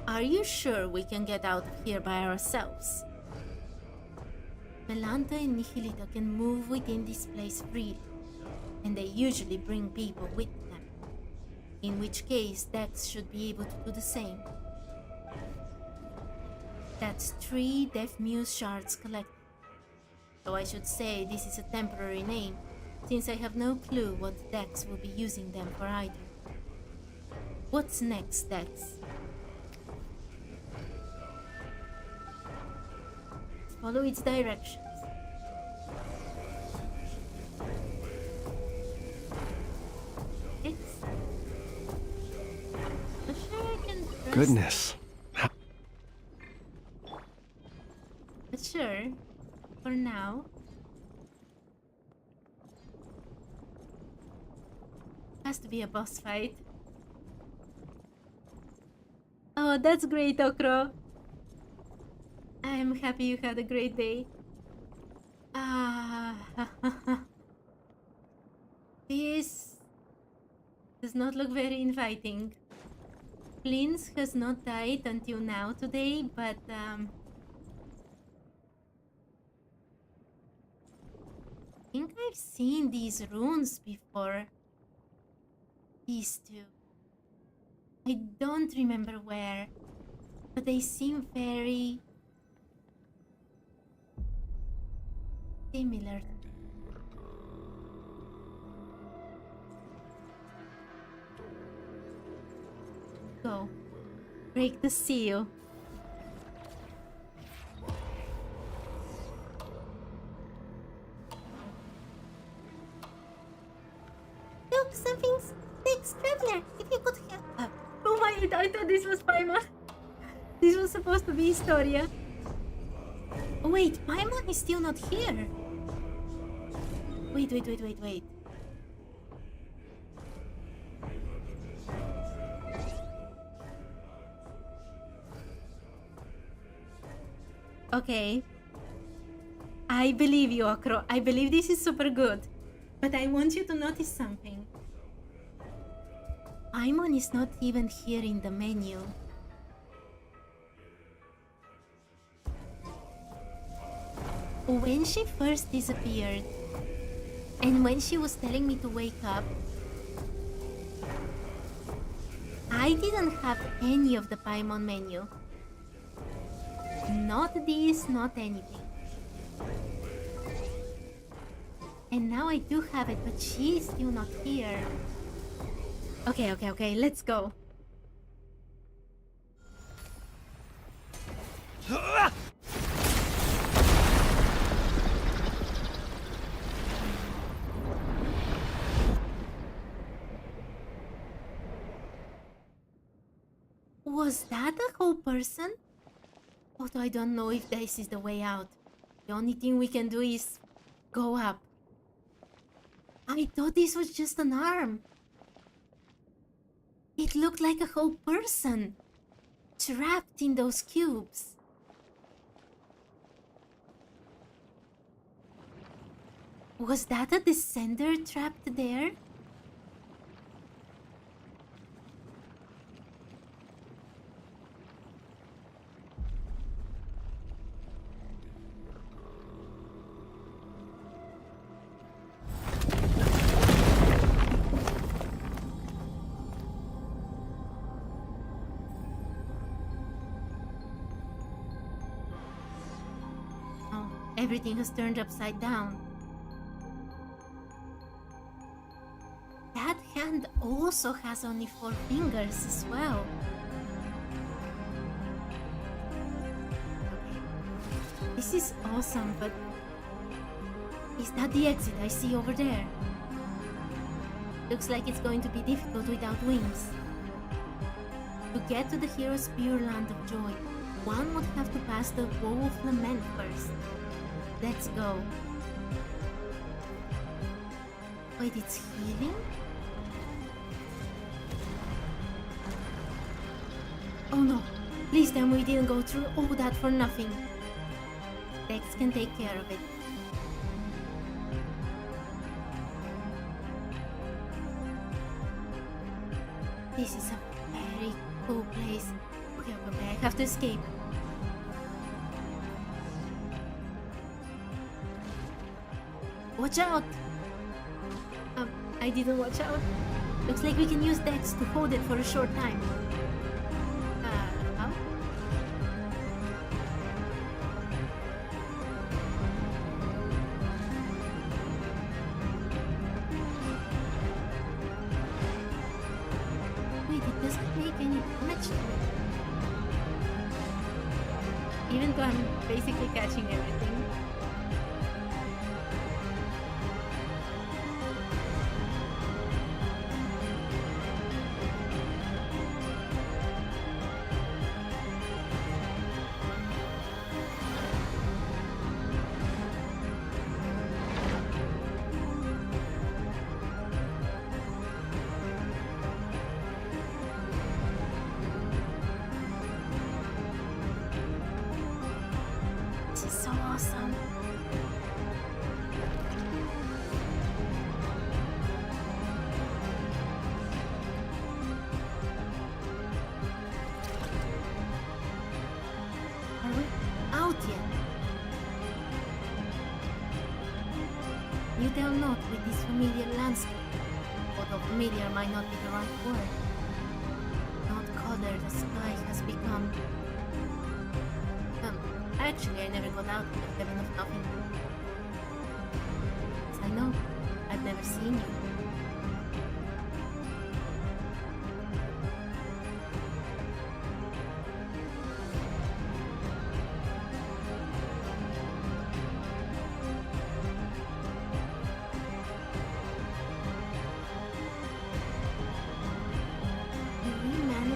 Are you sure we can get out of here by ourselves? Melanta and Nihilita can move within this place freely, and they usually bring people with them, in which case Dex should be able to do the same. That's 3 Deaf Muse shards collected, so I should say this is a temporary name, since I have no clue what Dex will be using them for either. What's next, Dex? Follow its directions. Not sure I can trust. Goodness. But sure, for now. Has to be a boss fight. Oh, that's great, Okro. I'm happy you had a great day. This does not look very inviting. Flins has not died until now today, but I think I've seen these runes before. these two. I don't remember where, but they seem very similar. Go. Break the seal. Look, something's next, traveler. If you could help. Oh my, I thought this was Paimon. This was supposed to be Historia. Oh wait, Paimon is still not here. Wait. Okay. I believe you, Akro. I believe this is super good. But I want you to notice something. Paimon is not even here in the menu. When she first disappeared, and when she was telling me to wake up, I didn't have any of the Paimon menu. Not this, not anything. And now I do have it, but she is still not here. Okay, let's go. Was that a whole person? Although I don't know if this is the way out. The only thing we can do is go up. I thought this was just an arm. It looked like a whole person, trapped in those cubes. Was that a descender trapped there? Everything has turned upside down. That hand also has only 4 fingers as well. This is awesome, but is that the exit I see over there? Looks like it's going to be difficult without wings. To get to the hero's pure land of joy, one would have to pass the Woe of Lament first. Let's go. Wait, it's healing? Oh no, please tell me we didn't go through all that for nothing. Dex can take care of it. This is a very cool place. Okay, I have to escape. Watch out! I didn't watch out. Looks like we can use Dex to hold it for a short time. How? Wait, it doesn't make any damage to it. Even though I'm basically catching everything. This is so awesome. Are we out yet? You tell not with this familiar landscape, although familiar might not be the right word. Not color, the sky has become... actually, I never got out of the heaven of nothing. Yes, I know. I've never seen you.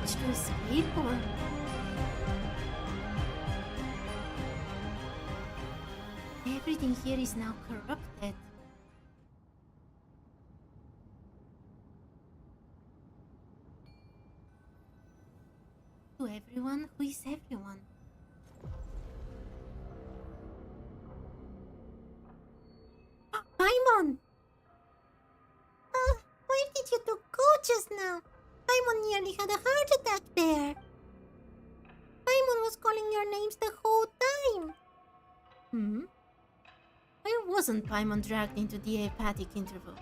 To escape or... Everything here is now corrupted. To everyone, who is everyone? Paimon! Where did you two go just now? Paimon nearly had a heart attack there. Paimon was calling your names the whole time. Why wasn't Paimon dragged into the hepatic interval?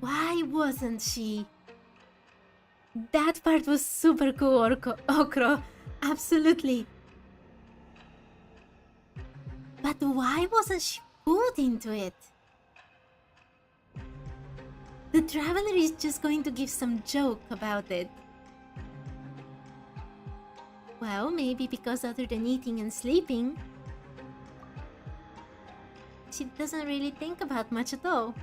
Why wasn't she? That part was super cool, Okro. Absolutely. But why wasn't she pulled into it? The traveler is just going to give some joke about it. Well, maybe because other than eating and sleeping, she doesn't really think about much at all.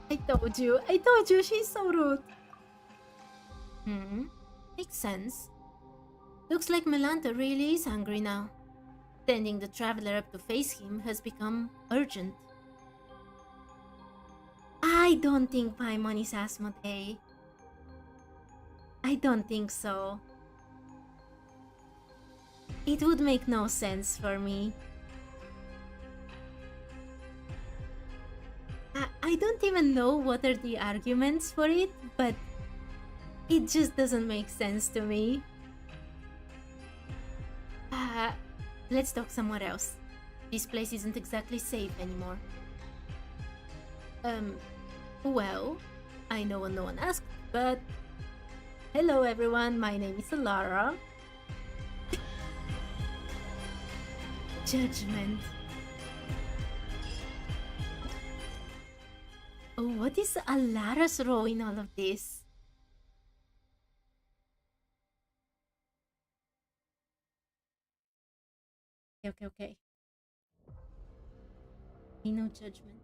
I told you, she's so rude. Makes sense. Looks like Melanta really is hungry now. Sending the traveler up to face him has become urgent. I don't think Paimon is Asmodee. I don't think so. It would make no sense for me. I don't even know what are the arguments for it, but it just doesn't make sense to me. Let's talk somewhere else. This place isn't exactly safe anymore. Well, I know no one asked, but... Hello everyone, my name is Alara. Judgment. Oh, what is Alara's role in all of this? Okay. No judgment.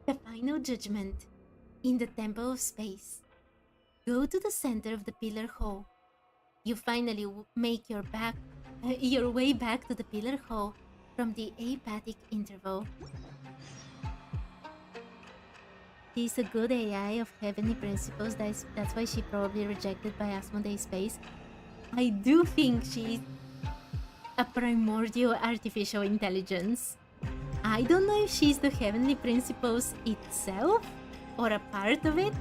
The final judgment in the Temple of Space. Go to the center of the Pillar Hall. You finally make your way back to the Pillar Hall from the apathic interval. She's a good AI of heavenly principles. That's why she probably rejected by Asmodee Space. I do think she's a primordial artificial intelligence. I don't know if she's the heavenly principles itself or a part of it.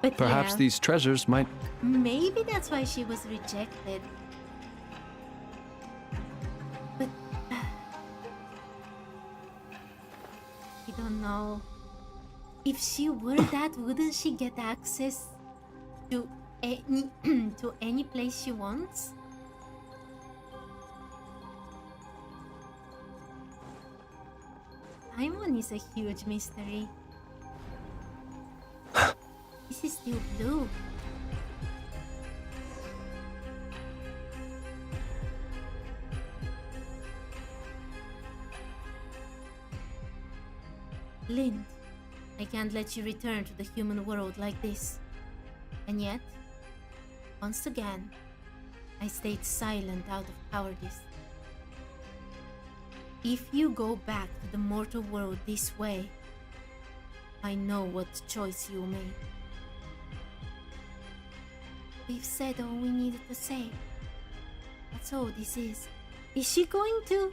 But Perhaps yeah, these treasures might... maybe that's why she was rejected. But I don't know. If she were that, wouldn't she get access to any place she wants? Paimon is a huge mystery. This is still blue. Lind, I can't let you return to the human world like this. And yet, once again, I stayed silent out of cowardice. If you go back to the mortal world this way, I know what choice you made. We've said all we needed to say. That's all this is. Is she going to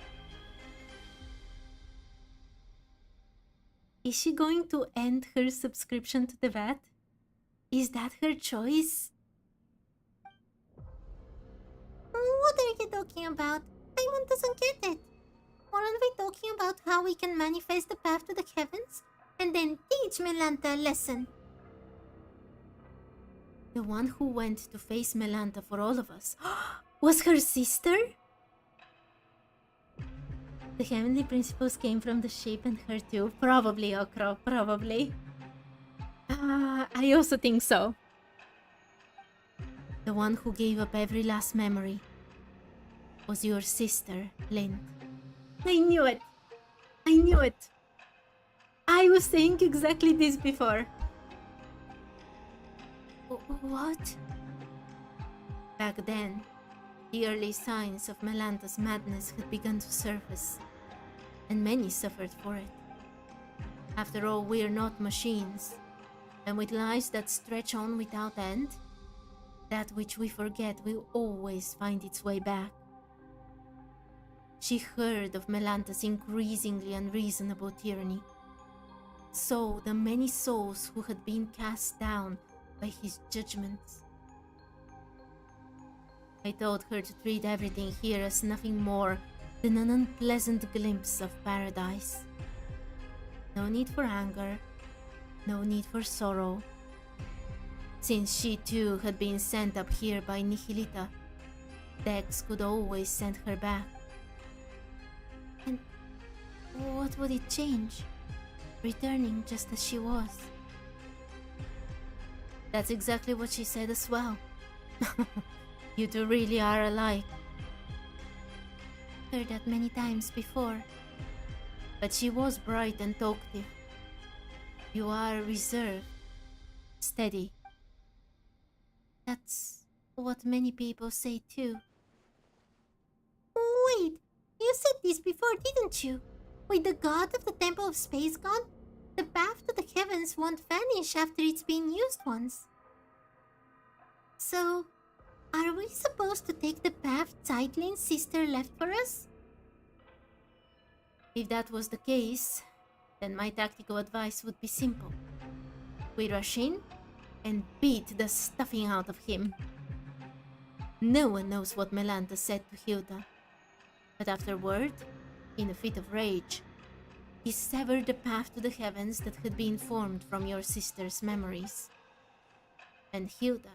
end her subscription to Teyvat? Is that her choice? What are you talking about? Paimon doesn't get it. Aren't we talking about how we can manifest the path to the heavens and then teach Melanta a lesson? The one who went to face Melanta for all of us was her sister? The heavenly principles came from the shape and her too. Probably, Okro, probably. I also think so. The one who gave up every last memory was your sister, Lynn. I knew it! I knew it! I was saying exactly this before. What? Back then, the early signs of Melanta's madness had begun to surface, and many suffered for it. After all, we're not machines, and with lives that stretch on without end, that which we forget will always find its way back. She heard of Melanta's increasingly unreasonable tyranny, saw the many souls who had been cast down by his judgments. I told her to treat everything here as nothing more than an unpleasant glimpse of paradise. No need for anger, no need for sorrow. Since she too had been sent up here by Nihilita, Dex could always send her back. And what would it change? Returning just as she was. That's exactly what she said as well. You two really are alike. Heard that many times before. But she was bright and talkative. You are reserved, steady. That's what many people say too. Wait, you said this before, didn't you? With the god of the Temple of Space gone, the path to the heavens won't vanish after it's been used once. So, are we supposed to take the path Zeitlin's sister left for us? If that was the case, then my tactical advice would be simple. We rush in and beat the stuffing out of him. No one knows what Melanta said to Hilda, but afterward, in a fit of rage, he severed the path to the heavens that had been formed from your sister's memories. And Hilda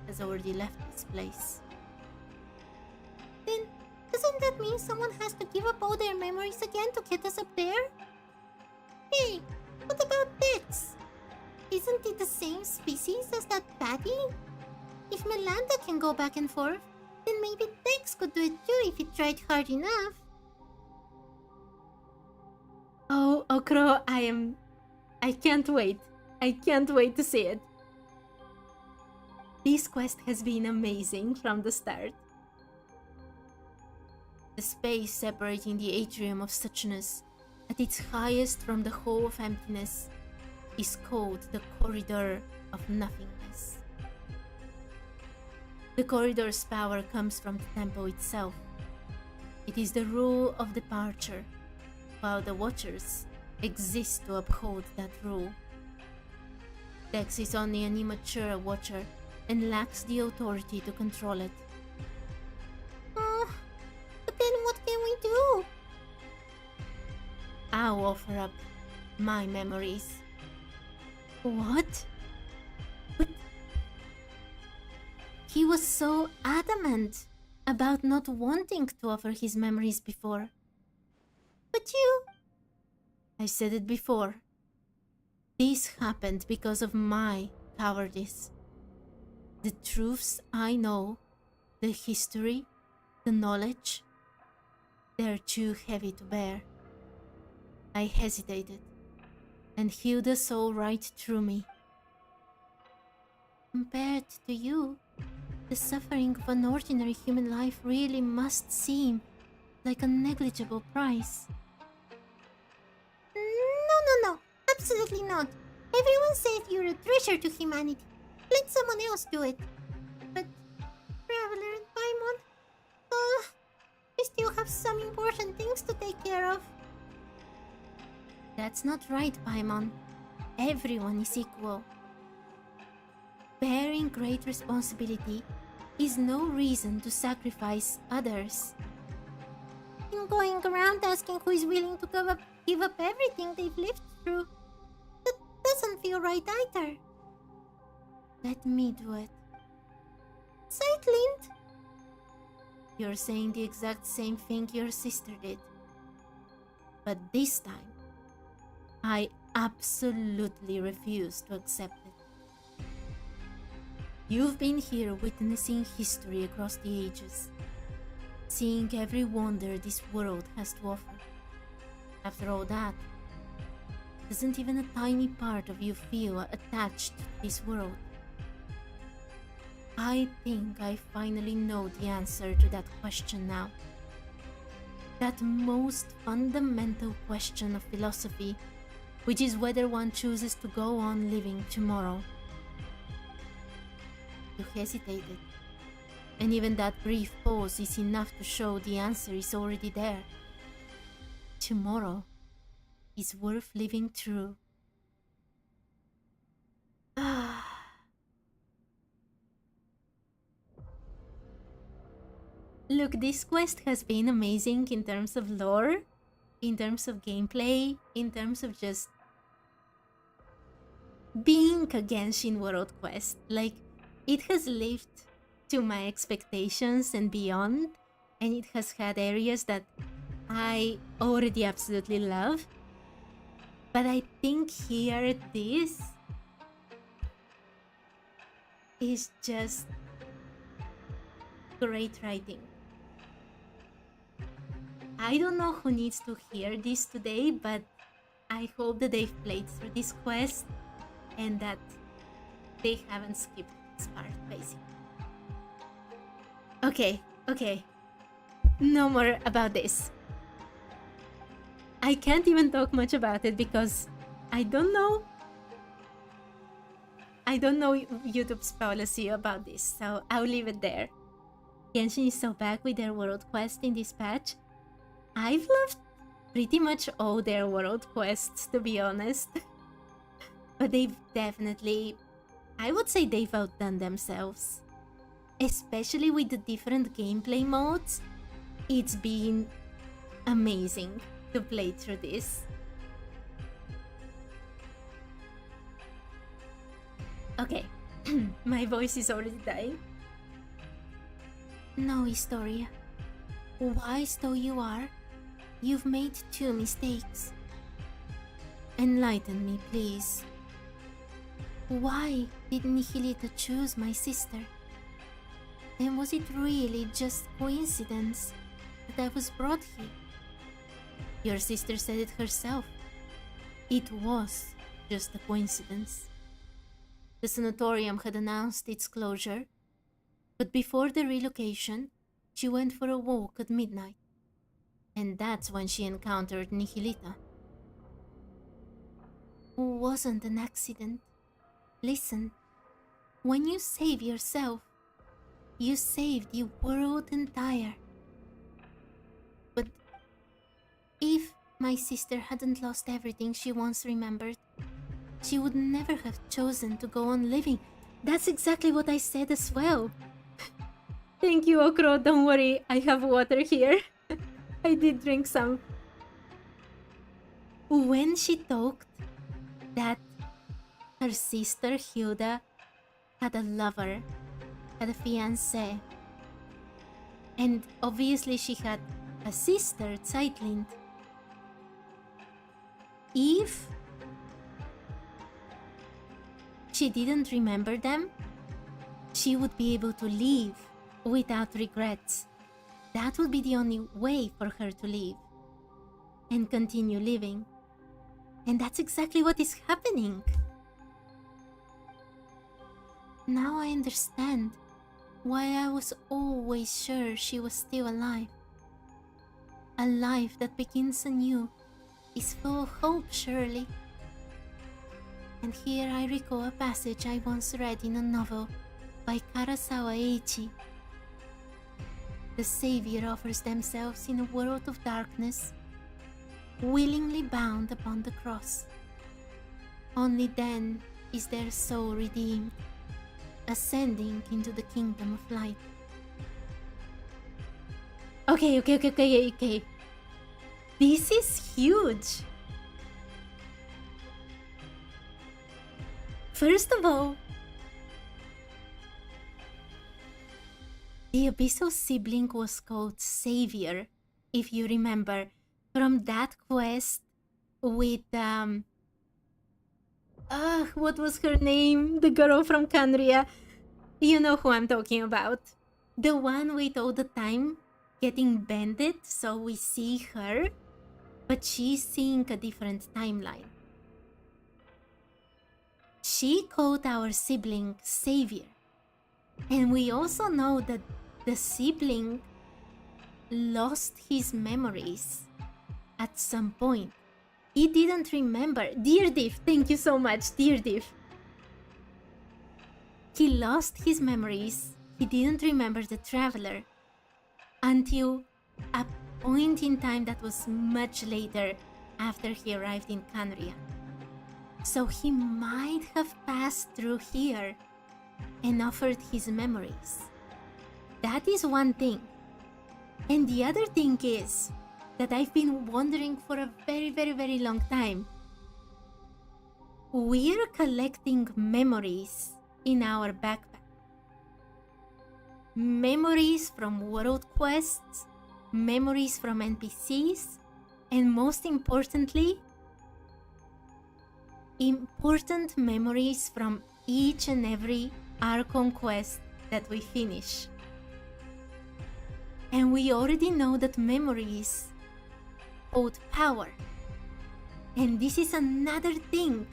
has already left this place. Then, doesn't that mean someone has to give up all their memories again to get us up there? Hey, what about Dex? Isn't it the same species as that patty? If Melanta can go back and forth, then maybe Dex could do it too if he tried hard enough. Oh, Okro, I can't wait. I can't wait to see it. This quest has been amazing from the start. The space separating the atrium of suchness at its highest from the hole of emptiness is called the corridor of nothingness. The corridor's power comes from the temple itself. It is the rule of departure, while the Watchers exist to uphold that rule. Dex is only an immature Watcher and lacks the authority to control it. But then what can we do? I'll offer up my memories. What? But he was so adamant about not wanting to offer his memories before. But you... I said it before. This happened because of my cowardice. The truths I know, the history, the knowledge, they're too heavy to bear. I hesitated, and Hilda saw right through me. Compared to you, the suffering of an ordinary human life really must seem like a negligible price. No, absolutely not. Everyone says you're a treasure to humanity. Let someone else do it. But, Traveler and Paimon, we still have some important things to take care of. That's not right, Paimon. Everyone is equal. Bearing great responsibility is no reason to sacrifice others. And going around asking who is willing to give up everything they've lived through, that doesn't feel right either. Let me do it. Zeitlin! You're saying the exact same thing your sister did. But this time, I absolutely refuse to accept it. You've been here witnessing history across the ages, seeing every wonder this world has to offer. After all that, doesn't even a tiny part of you feel attached to this world? I think I finally know the answer to that question now. That most fundamental question of philosophy, which is whether one chooses to go on living tomorrow. You hesitated, and even that brief pause is enough to show the answer is already there. Tomorrow is worth living through. Look, this quest has been amazing in terms of lore, in terms of gameplay, in terms of just being a Genshin World quest. Like, it has lived to my expectations and beyond, and it has had areas that I already absolutely love. But I think here this is just great writing. I don't know who needs to hear this today, but I hope that they've played through this quest and that they haven't skipped this part, basically. Okay. No more about this. I can't even talk much about it because I don't know YouTube's policy about this, so I'll leave it there. Genshin is so back with their world quest in this patch. I've loved pretty much all their world quests, to be honest. But they've definitely, I would say they've outdone themselves. Especially with the different gameplay modes. It's been amazing to play through this. Okay, my voice is already dying. No, Historia. Wise though you are, you've made 2 mistakes. Enlighten me, please. Why did Nihilita choose my sister? And was it really just coincidence that I was brought here? Your sister said it herself. It was just a coincidence. The sanatorium had announced its closure, but before the relocation, she went for a walk at midnight. And that's when she encountered Nihilita. Wasn't an accident. Listen, when you save yourself, you save the world entire. But if my sister hadn't lost everything she once remembered, she would never have chosen to go on living. That's exactly what I said as well. Thank you, Okro. Don't worry, I have water here. I did drink some. When she talked that her sister Hilda had a lover, had a fiancé, and obviously she had a sister, Zeitlin. If she didn't remember them, she would be able to leave without regrets. That would be the only way for her to leave and continue living. And that's exactly what is happening. Now I understand why I was always sure she was still alive. A life that begins anew is full of hope, surely. And here I recall a passage I once read in a novel by Karasawa Eiichi. The savior offers themselves in a world of darkness, willingly bound upon the cross. Only then is their soul redeemed, ascending into the kingdom of light. Okay. This is huge. First of all, the Abyssal sibling was called Savior, if you remember, from that quest with what was her name? The girl from Canria. You know who I'm talking about. The one with all the time getting bended, so we see her, but she's seeing a different timeline. She called our sibling Savior. And we also know that the sibling lost his memories at some point. He didn't remember. Dear Diff, thank you so much, dear Diff. He lost his memories. He didn't remember the traveler until a point in time that was much later after he arrived in Canria. So he might have passed through here and offered his memories. That is one thing. And the other thing is that I've been wondering for a very long time. We're collecting memories in our backpack. Memories from world quests, memories from NPCs, and most importantly, important memories from each and every Archon quest that we finish. And we already know that memories hold power. And this is another thing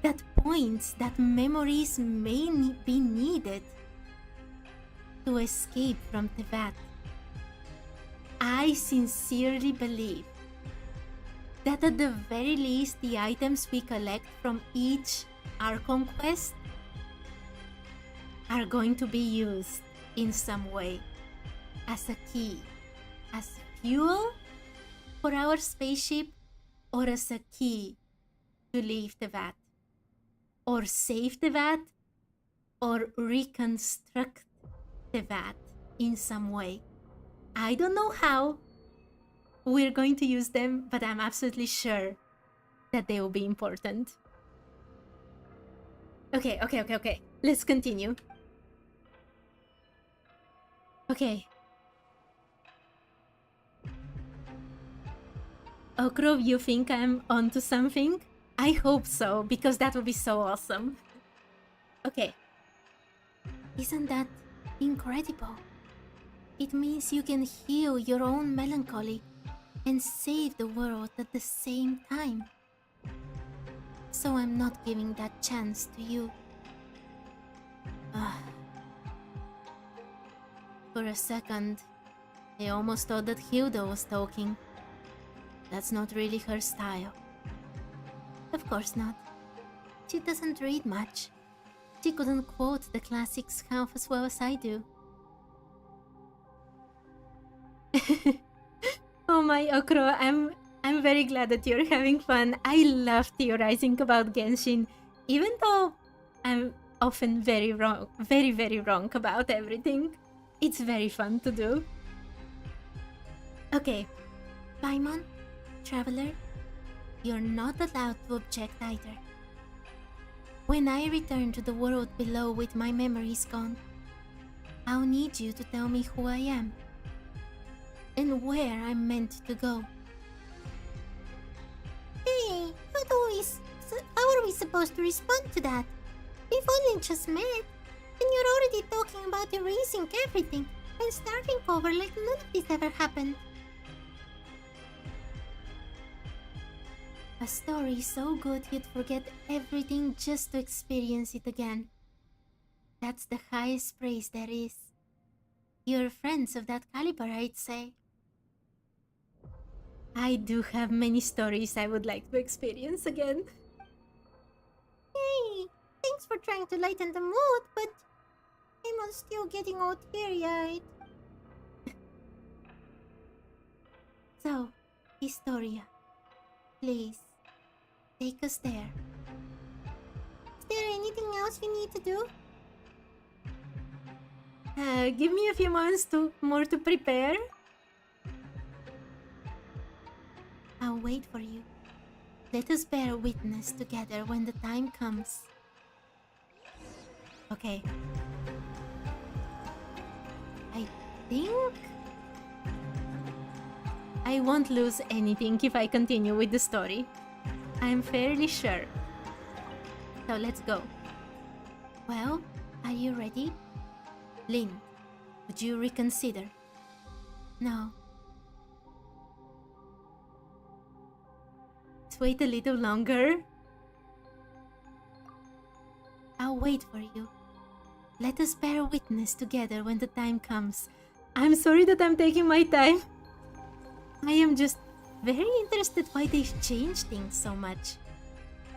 that points that memories may be needed to escape from Teyvat. I sincerely believe that at the very least the items we collect from each Archon quest are going to be used in some way as a key, as fuel for our spaceship, or as a key to leave Teyvat, or save Teyvat, or reconstruct Teyvat in some way. I don't know how we're going to use them, but I'm absolutely sure that they will be important. Okay. Let's continue. Okay. Okrov, you think I'm onto something? I hope so, because that would be so awesome. Okay. Isn't that incredible? It means you can heal your own melancholy and save the world at the same time. So I'm not giving that chance to you. For a second, I almost thought that Hilda was talking. That's not really her style. Of course not. She doesn't read much. She couldn't quote the classics half as well as I do. Oh my Okro, I'm very glad that you're having fun. I love theorizing about Genshin, even though I'm often very wrong about everything. It's very fun to do. Okay, Paimon, Traveler, you're not allowed to object either. When I return to the world below with my memories gone, I'll need you to tell me who I am and where I'm meant to go. Hey, how are we supposed to respond to that? We've only just met, and you're already talking about erasing everything and starting over like none of this ever happened. A story so good you'd forget everything just to experience it again. That's the highest praise there is. You're friends of that caliber, I'd say. I do have many stories I would like to experience again. Hey, thanks for trying to lighten the mood, but I'm still getting all teary-eyed. So, Historia, please, take us there. Is there anything else you need to do? Give me a few months more to prepare. I'll wait for you. Let us bear witness together when the time comes. Okay. I think I won't lose anything if I continue with the story. I'm fairly sure. So let's go. Well, are you ready? Lynn, would you reconsider? No. Let's wait a little longer. I'll wait for you. Let us bear witness together when the time comes. I'm sorry that I'm taking my time. I am just very interested why they changed things so much.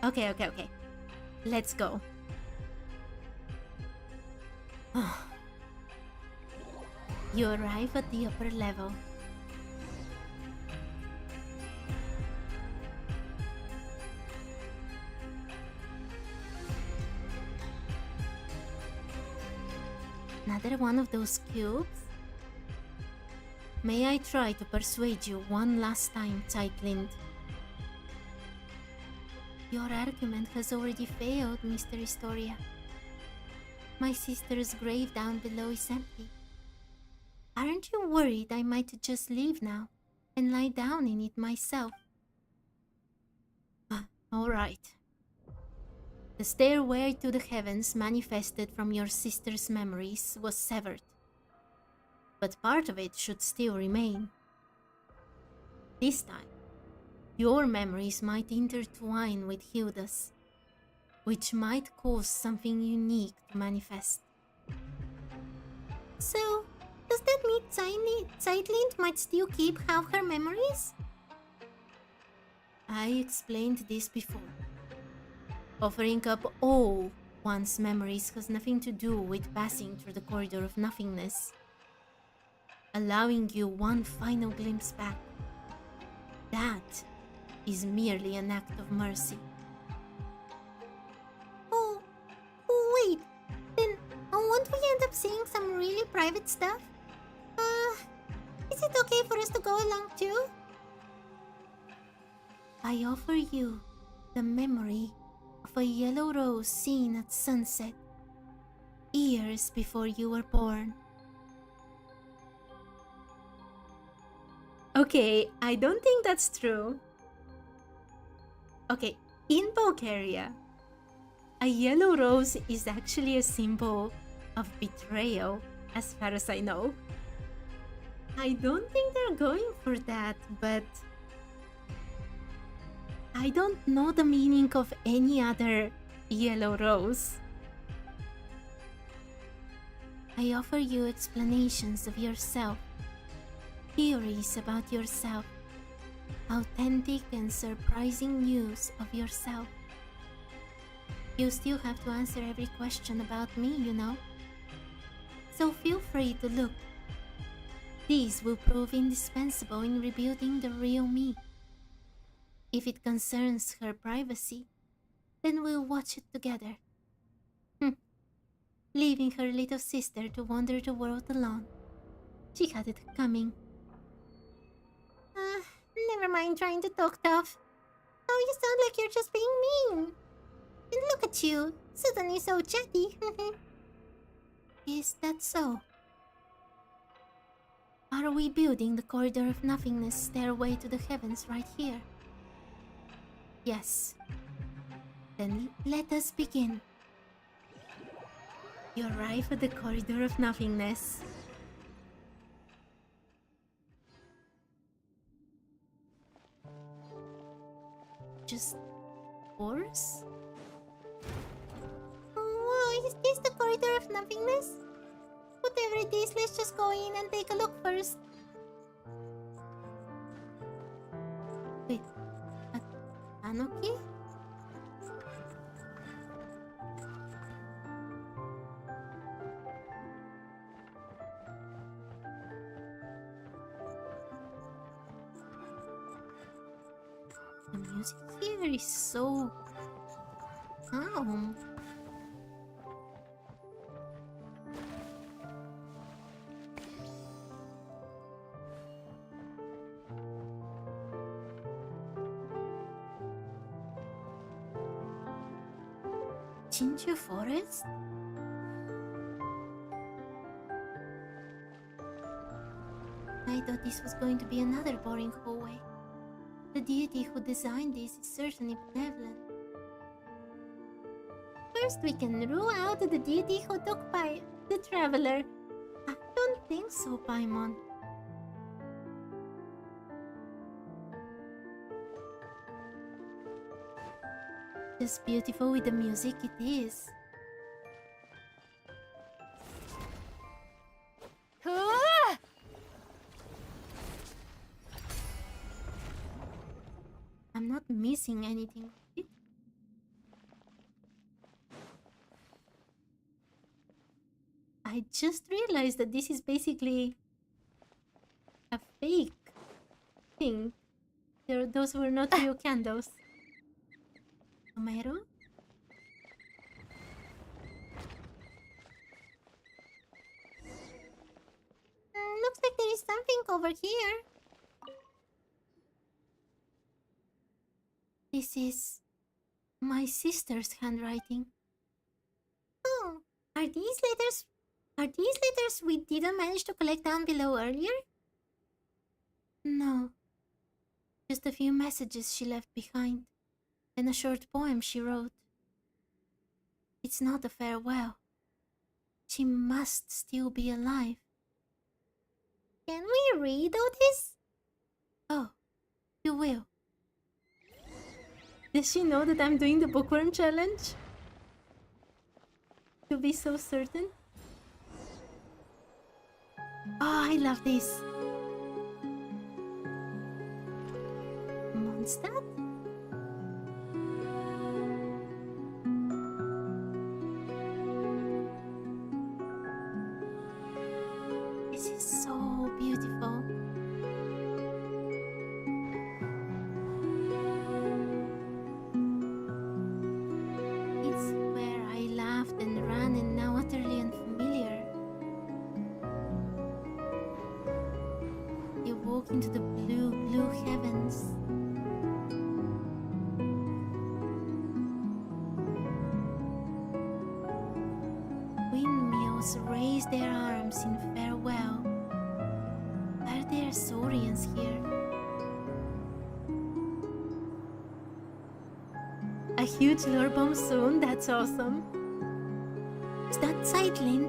Okay. Let's go. You arrive at the upper level. Another one of those cubes? May I try to persuade you one last time, tight-lipped? Your argument has already failed, Mr. Historia. My sister's grave down below is empty. Aren't you worried I might just leave now and lie down in it myself? All right. The stairway to the heavens manifested from your sister's memories was severed, but part of it should still remain. This time, your memories might intertwine with Hilda's, which might cause something unique to manifest. So, does that mean Zeitlint might still keep half her memories? I explained this before. Offering up all one's memories has nothing to do with passing through the corridor of nothingness. Allowing you one final glimpse back. That is merely an act of mercy. Oh, wait. Then, won't we end up seeing some really private stuff? Is it okay for us to go along too? I offer you the memory of a yellow rose seen at sunset, years before you were born. Okay, I don't think that's true. Okay, in Bulgaria, a yellow rose is actually a symbol of betrayal, as far as I know. I don't think they're going for that, but I don't know the meaning of any other yellow rose. I offer you explanations of yourself, theories about yourself, authentic and surprising news of yourself. You still have to answer every question about me, you know. So feel free to look. These will prove indispensable in rebuilding the real me. If it concerns her privacy, then we'll watch it together. Leaving her little sister to wander the world alone. She had it coming. Never mind trying to talk tough. Oh, you sound like you're just being mean. And look at you, suddenly so chatty. Is that so? Are we building the corridor of nothingness stairway to the heavens right here? Yes. Then let us begin. You arrive at the corridor of nothingness. Just doors? Wow, is this the corridor of nothingness? Whatever it is, let's just go in and take a look first. Wait, Anarchy? The music here is so calm. Ginger Forest? I thought this was going to be another boring hallway. The deity who designed this is certainly benevolent. First, we can rule out the deity who took by the traveler. I don't think so, Paimon. Just beautiful with the music it is. I'm not missing anything. I just realized that this is basically a fake thing. Those were not real candles. Tomato? Looks like there is something over here. This is my sister's handwriting. Oh, are these letters we didn't manage to collect down below earlier? No. Just a few messages she left behind, and a short poem she wrote. It's not a farewell. She must still be alive. Can we read all this? Oh, you will. Does she know that I'm doing the bookworm challenge? To be so certain? Oh, I love this. Mondstadt? This is so beautiful. It's where I laughed and ran and now utterly unfamiliar. You walk into the blue, blue heavens. Windmills raise their arms in farewell. Are there saurians here? A huge lore bomb soon? That's awesome. Is that Zeitlin?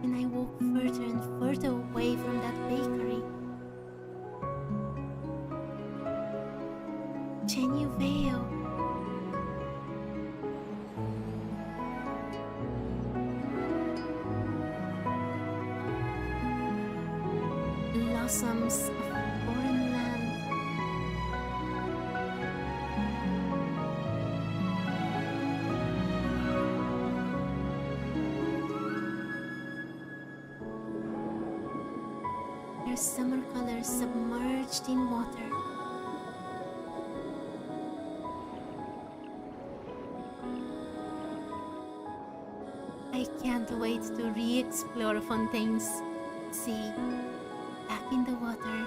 And I walk further and further away from that bakery. Genyu Vale. Blossoms of foreign land. Their summer colors submerged in water. I can't wait to re-explore Fontaine's Sea. Back in the water.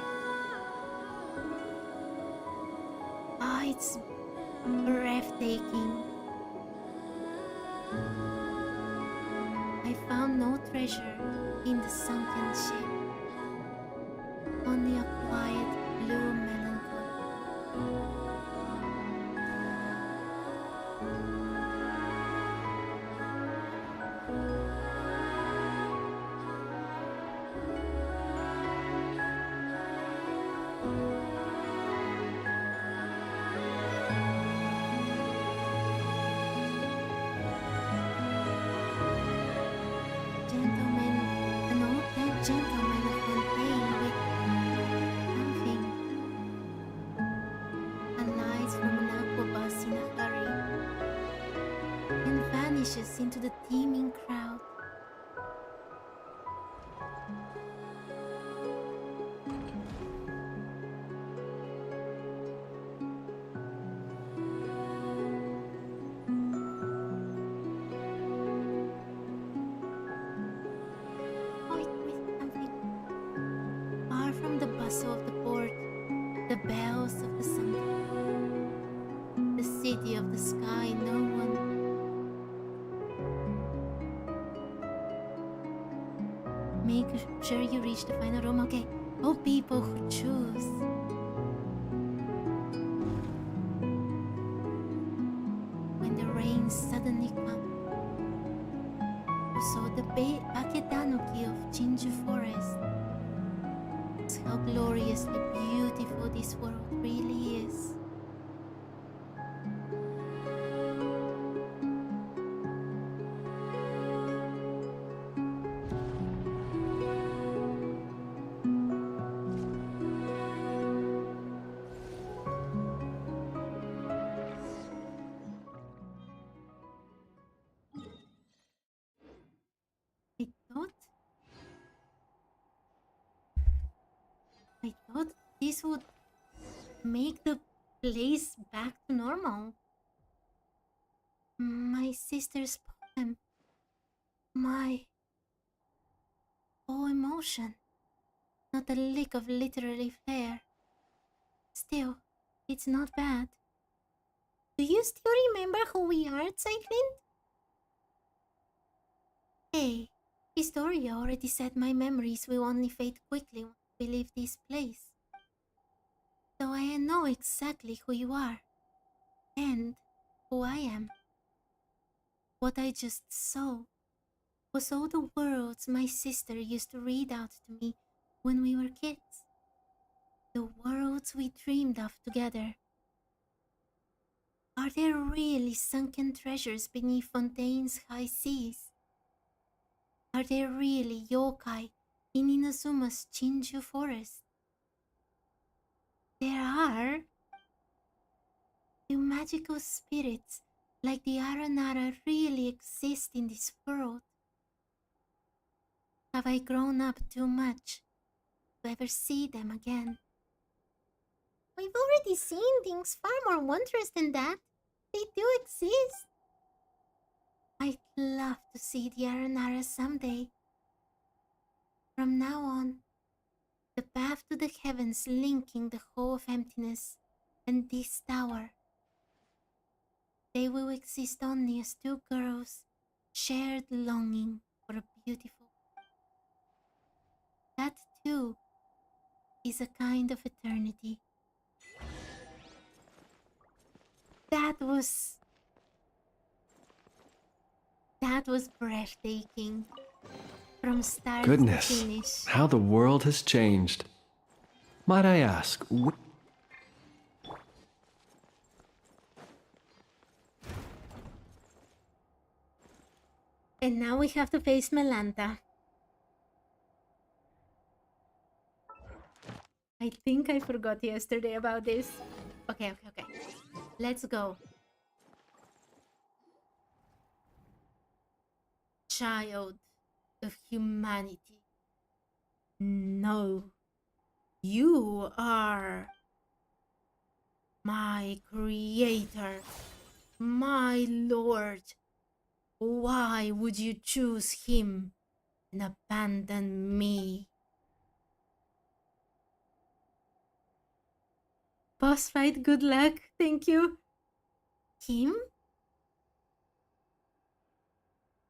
Ah, it's breathtaking. I found no treasure in the sunken ship. Only a quiet blue melancholy. An old dead gentleman of Fontaine with something. Alights from an aquabus in a hurry and vanishes into the teeming crowd. Oh, it missed something. Far from the bustle of the port, the bells of the sun. The immensity of the sky, no one. Make sure you reach the final room, okay? Oh, people who choose. When the rain suddenly comes, you saw the Baketanuki of Jinju Forest. It's how gloriously beautiful this world really is. I thought this would make the place back to normal. My sister's poem. My whole emotion. Not a lick of literary flair. Still, it's not bad. Do you still remember who we are, Cyclin? Hey, Historia already said my memories will only fade quickly once we leave this place. So I know exactly who you are. And who I am. What I just saw was all the worlds my sister used to read out to me when we were kids. The worlds we dreamed of together. Are there really sunken treasures beneath Fontaine's high seas? Are there really yokai in Inazuma's Jinju forest? There are. Do magical spirits like the Aranara really exist in this world? Have I grown up too much to ever see them again? We've already seen things far more wondrous than that. They do exist. I'd love to see the Aranara someday. From now on, the path to the heavens linking the Hall of Emptiness and this tower. They will exist only as two girls' shared longing for a beautiful. That too is a kind of eternity. That was breathtaking. From start Goodness, to finish. how the world has changed. Might I ask, And now we have to face Melanta. I think I forgot yesterday about this. Okay. Let's go. Child of humanity. No. You are my creator, my lord. Why would you choose him and abandon me? Boss fight, good luck. Thank you. Him?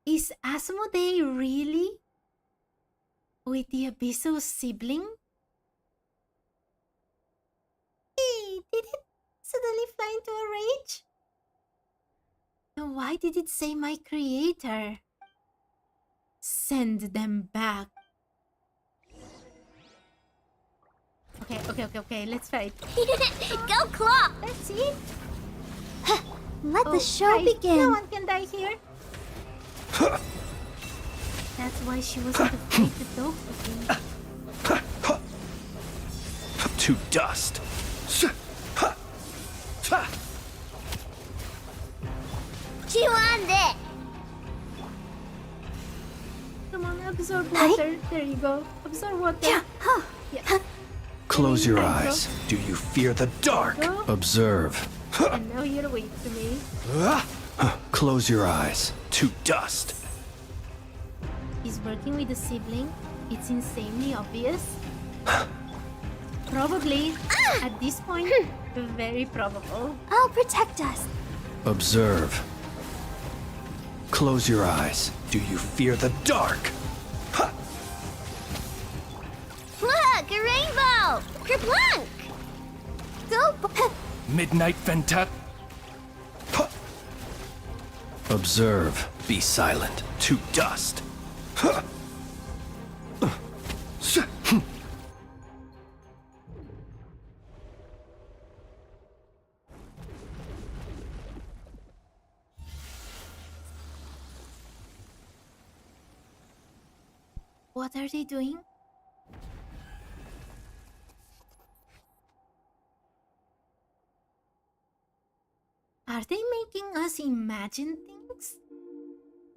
Is Asmodee really with the Abyssal sibling? Hey, did it suddenly fly into a rage? Then why did it say my creator? Send them back. Okay, let's fight. Go, Claw! That's it. Let the show begin. No one can die here. That's why she wasn't afraid to talk with him. to dust. Come on, absorb water. There you go. Absorb water. Yeah. Close your eyes. Do you fear the dark? Go. Observe. And now you're weak to me. Close your eyes. To dust. He's working with a sibling. It's insanely obvious. Probably, at this point, very probable. I'll protect us. Observe. Close your eyes. Do you fear the dark? Ha! Look, a rainbow! Kerplunk! Dope! Midnight Ventat. Ha! Observe. Be silent. To dust. Ha! What are they doing? Are they making us imagine things?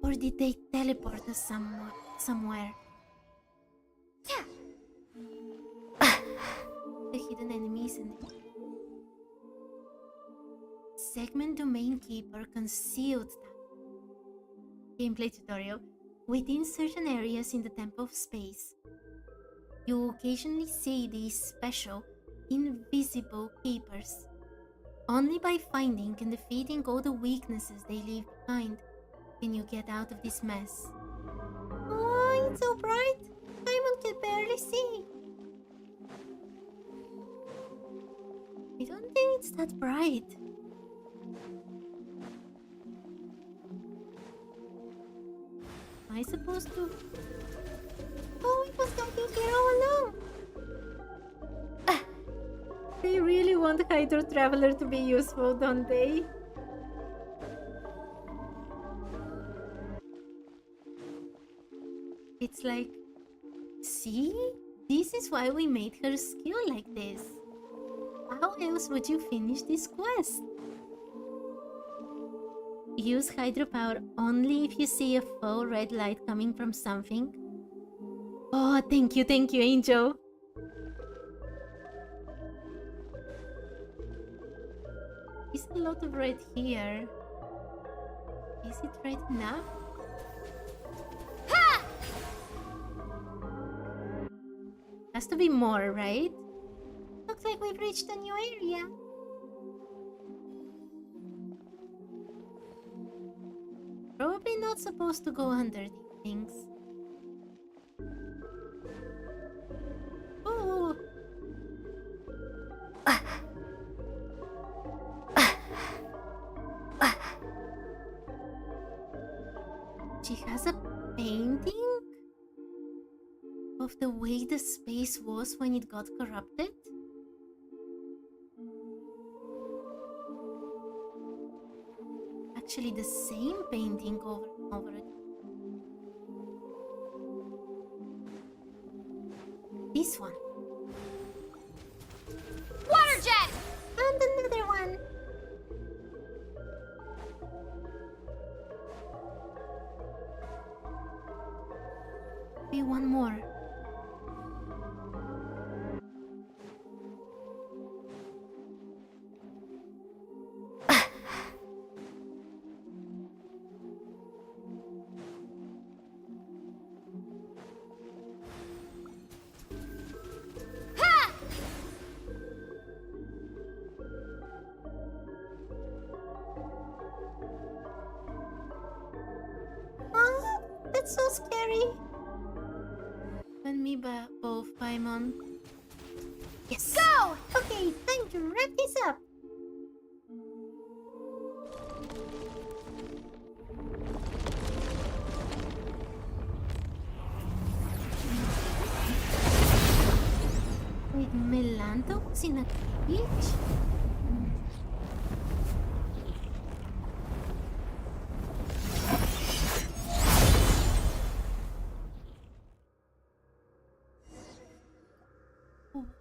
Or did they teleport us somewhere? Yeah. The hidden enemies and segment domain keeper concealed that. Gameplay tutorial. Within certain areas in the Temple of Space, you occasionally see these special, invisible keepers. Only by finding and defeating all the weaknesses they leave behind can you get out of this mess. Oh, it's so bright! Paimon can barely see. I don't think it's that bright. Am I supposed to? Oh, it was talking here all along. They really want Hydro Traveler to be useful, don't they? It's like, see? This is why we made her skill like this. How else would you finish this quest? Use hydropower only if you see a full red light coming from something. Oh, thank you, Angel. There's a lot of red here. Is it red enough? Ha! Has to be more, right? Looks like we've reached a new area. Probably not supposed to go under these things. Oh! She has a painting of the way the space was when it got corrupted? Actually, the same painting over and over again. This one. Water jet! And another one. Maybe one more. That's so scary. Send me both, Paimon. Yes. Go! Okay, time to wrap this up. Wait, Melanto was in a cage?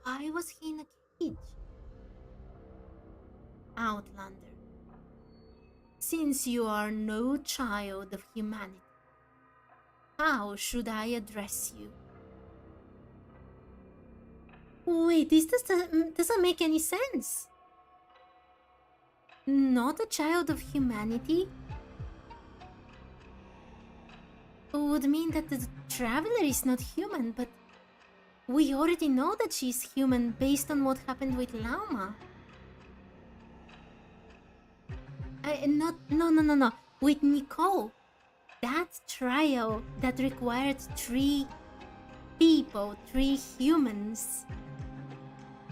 Why was he in a cage? Outlander. Since you are no child of humanity, how should I address you? Wait, this doesn't make any sense. Not a child of humanity would mean that the traveler is not human, but we already know that she's human based on what happened with Lauma. not no. With Nicole, that trial that required 3 people, 3 humans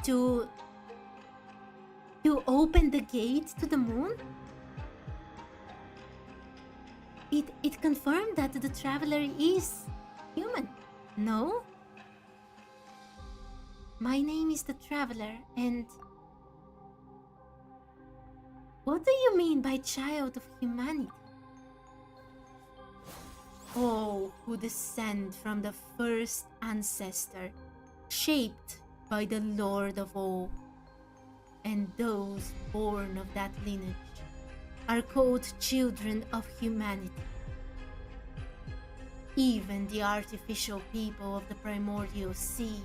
to open the gate to the moon. It confirmed that the traveler is human. No? My name is the traveler, and what do you mean by child of humanity? All who descend from the first ancestor, shaped by the Lord of all, and those born of that lineage are called children of humanity. Even the artificial people of the primordial sea,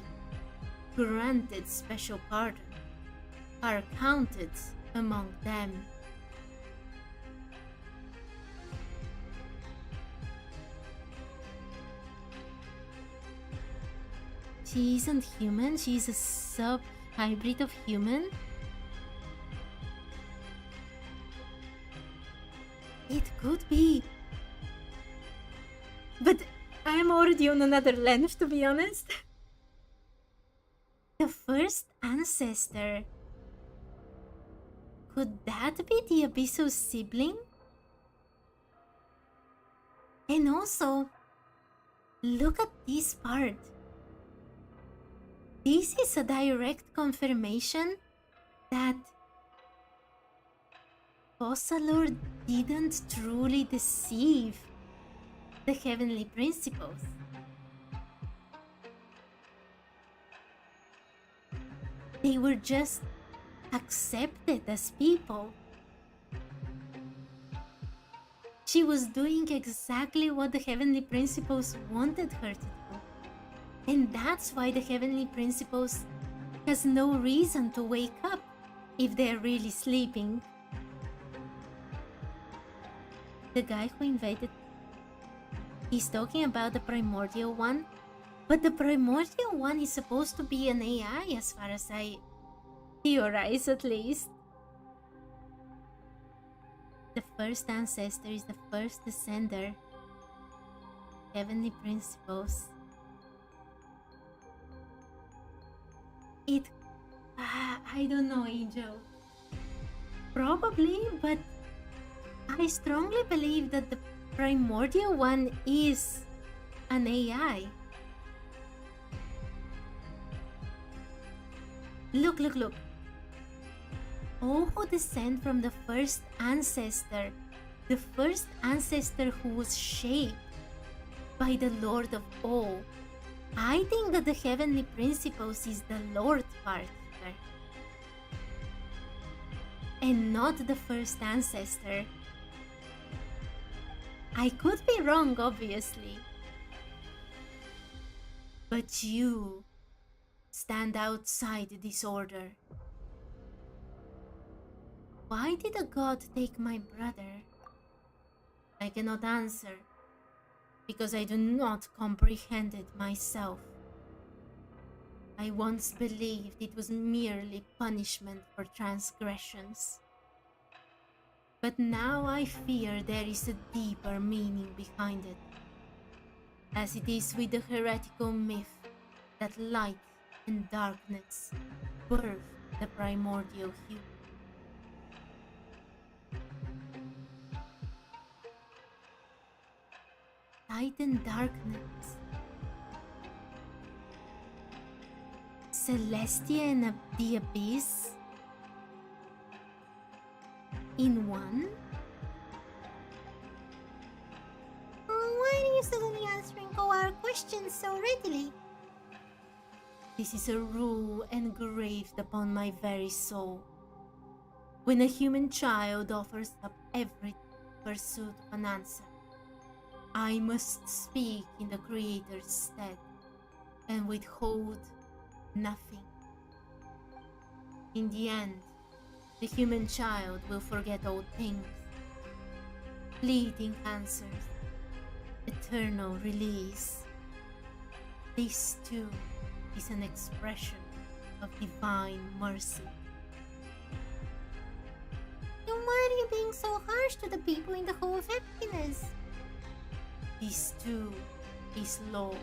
granted special pardon, are counted among them. She isn't human, she's a sub-hybrid of human. It could be. But I'm already on another lens, to be honest. The first ancestor. Could that be the Abyssal sibling? And also, look at this part. This is a direct confirmation that Fossalor didn't truly deceive the heavenly principles. They were just accepted as people. She was doing exactly what the heavenly principles wanted her to do. And that's why the heavenly principles has no reason to wake up if they're really sleeping. The guy who invaded, he's talking about the primordial one, but the primordial one is supposed to be an AI as far as I theorize, at least. The first ancestor is the first descender. Heavenly principles. I don't know, Angel. Probably, but I strongly believe that the primordial one is an AI. Look. All who descend from the first ancestor who was shaped by the Lord of all. I think that the heavenly principles is the Lord part here, and not the first ancestor. I could be wrong, obviously, but you stand outside this order. Why did a god take my brother? I cannot answer, because I do not comprehend it myself. I once believed it was merely punishment for transgressions. But now I fear there is a deeper meaning behind it, as it is with the heretical myth that light and darkness birth the primordial hue. Light and darkness. Celestia and the Abyss in one? Why are you suddenly answering all our questions so readily? This is a rule engraved upon my very soul. When a human child offers up every pursuit of an answer, I must speak in the Creator's stead and withhold nothing. In the end, the human child will forget all things, fleeting answers, eternal release. This too is an expression of divine mercy. Then why do you being so harsh to the people in the Hall of Happiness? This too is law.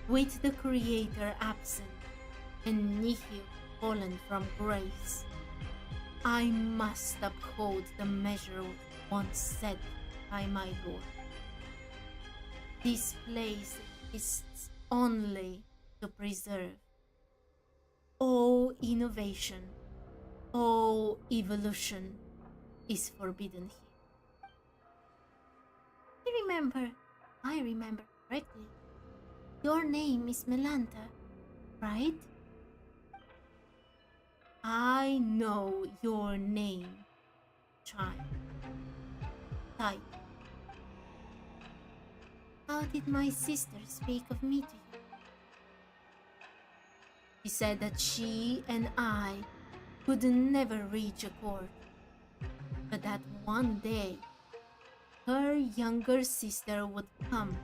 With the Creator absent and Nihil fallen from grace, I must uphold the measure once set by my Lord. This place exists only to preserve. All innovation, all evolution is forbidden here. I remember correctly. Your name is Melanta, right? I know your name, child. Type. How did my sister speak of me to you? She said that she and I could never reach accord, but that one day her younger sister would come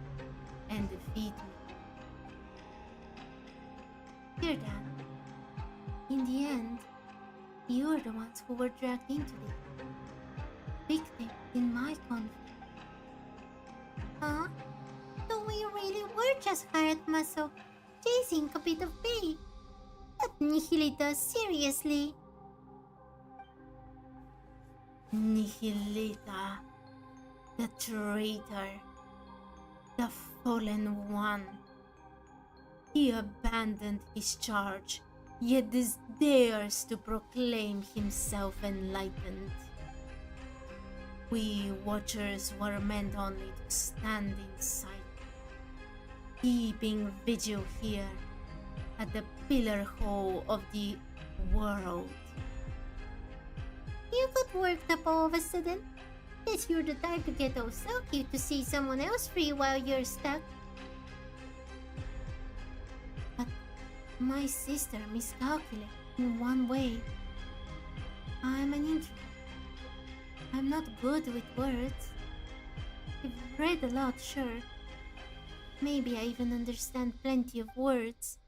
and defeat me. Hear that? In the end, you're the ones who were dragged into it. Victim in my conflict. Huh? So we really were just hired muscle, chasing a bit of pay. But Nihilita, seriously. Nihilita, the traitor, the fallen one. He abandoned his charge, yet dares to proclaim himself enlightened. We watchers were meant only to stand in sight, keeping vigil here at the pillar hole of the world. You got worked up all of a sudden. Guess you're the type to get all sulky to see someone else free while you're stuck. But my sister miscalculated in one way. I'm an introvert. I'm not good with words. I've read a lot, sure. Maybe I even understand plenty of words.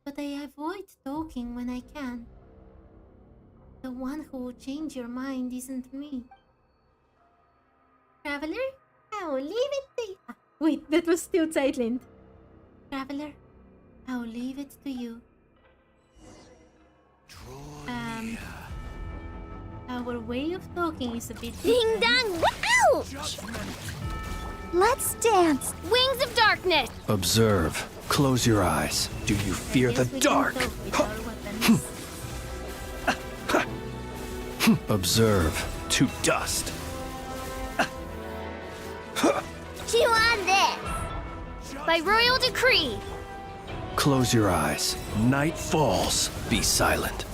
But I avoid talking when I can. The one who will change your mind isn't me. Traveler, I will leave it to you. Wait, that was still silent. Traveler, I will leave it to you. Our way of talking is a bit Ding different. dong! Ouch! Let's dance! Wings of darkness! Observe. Close your eyes. Do you fear the Guess we can dark? talk with our weapons. Observe. To dust. Chew on this! By royal decree! Close your eyes. Night falls. Be silent.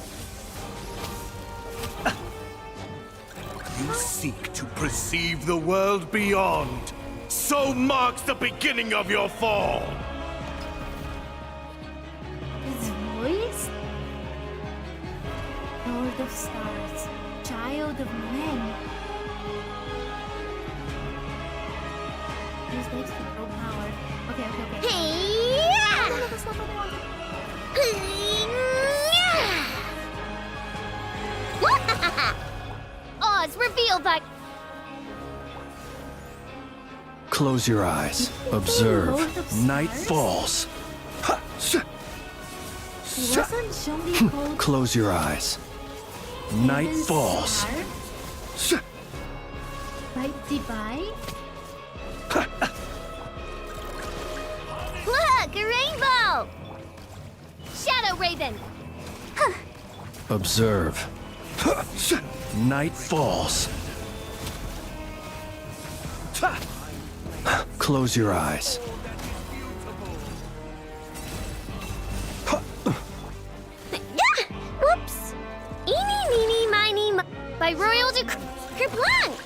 You seek to perceive the world beyond. So marks the beginning of your fall. His voice? Lord of stars, child of men. Use this to throw power. Okay. Hey-ya! No, that's not what I wanted. Oz revealed by Close your eyes. Observe. Lord of Night Stars? falls. Wasn't Zombie called Close your eyes. Night Heaven's falls. Star? Right, Divide? Look, a rainbow! Shadow Raven! Observe. Night falls. Close your eyes. Whoops! Eeny, meeny, miny, by royal decree. Kerplunk!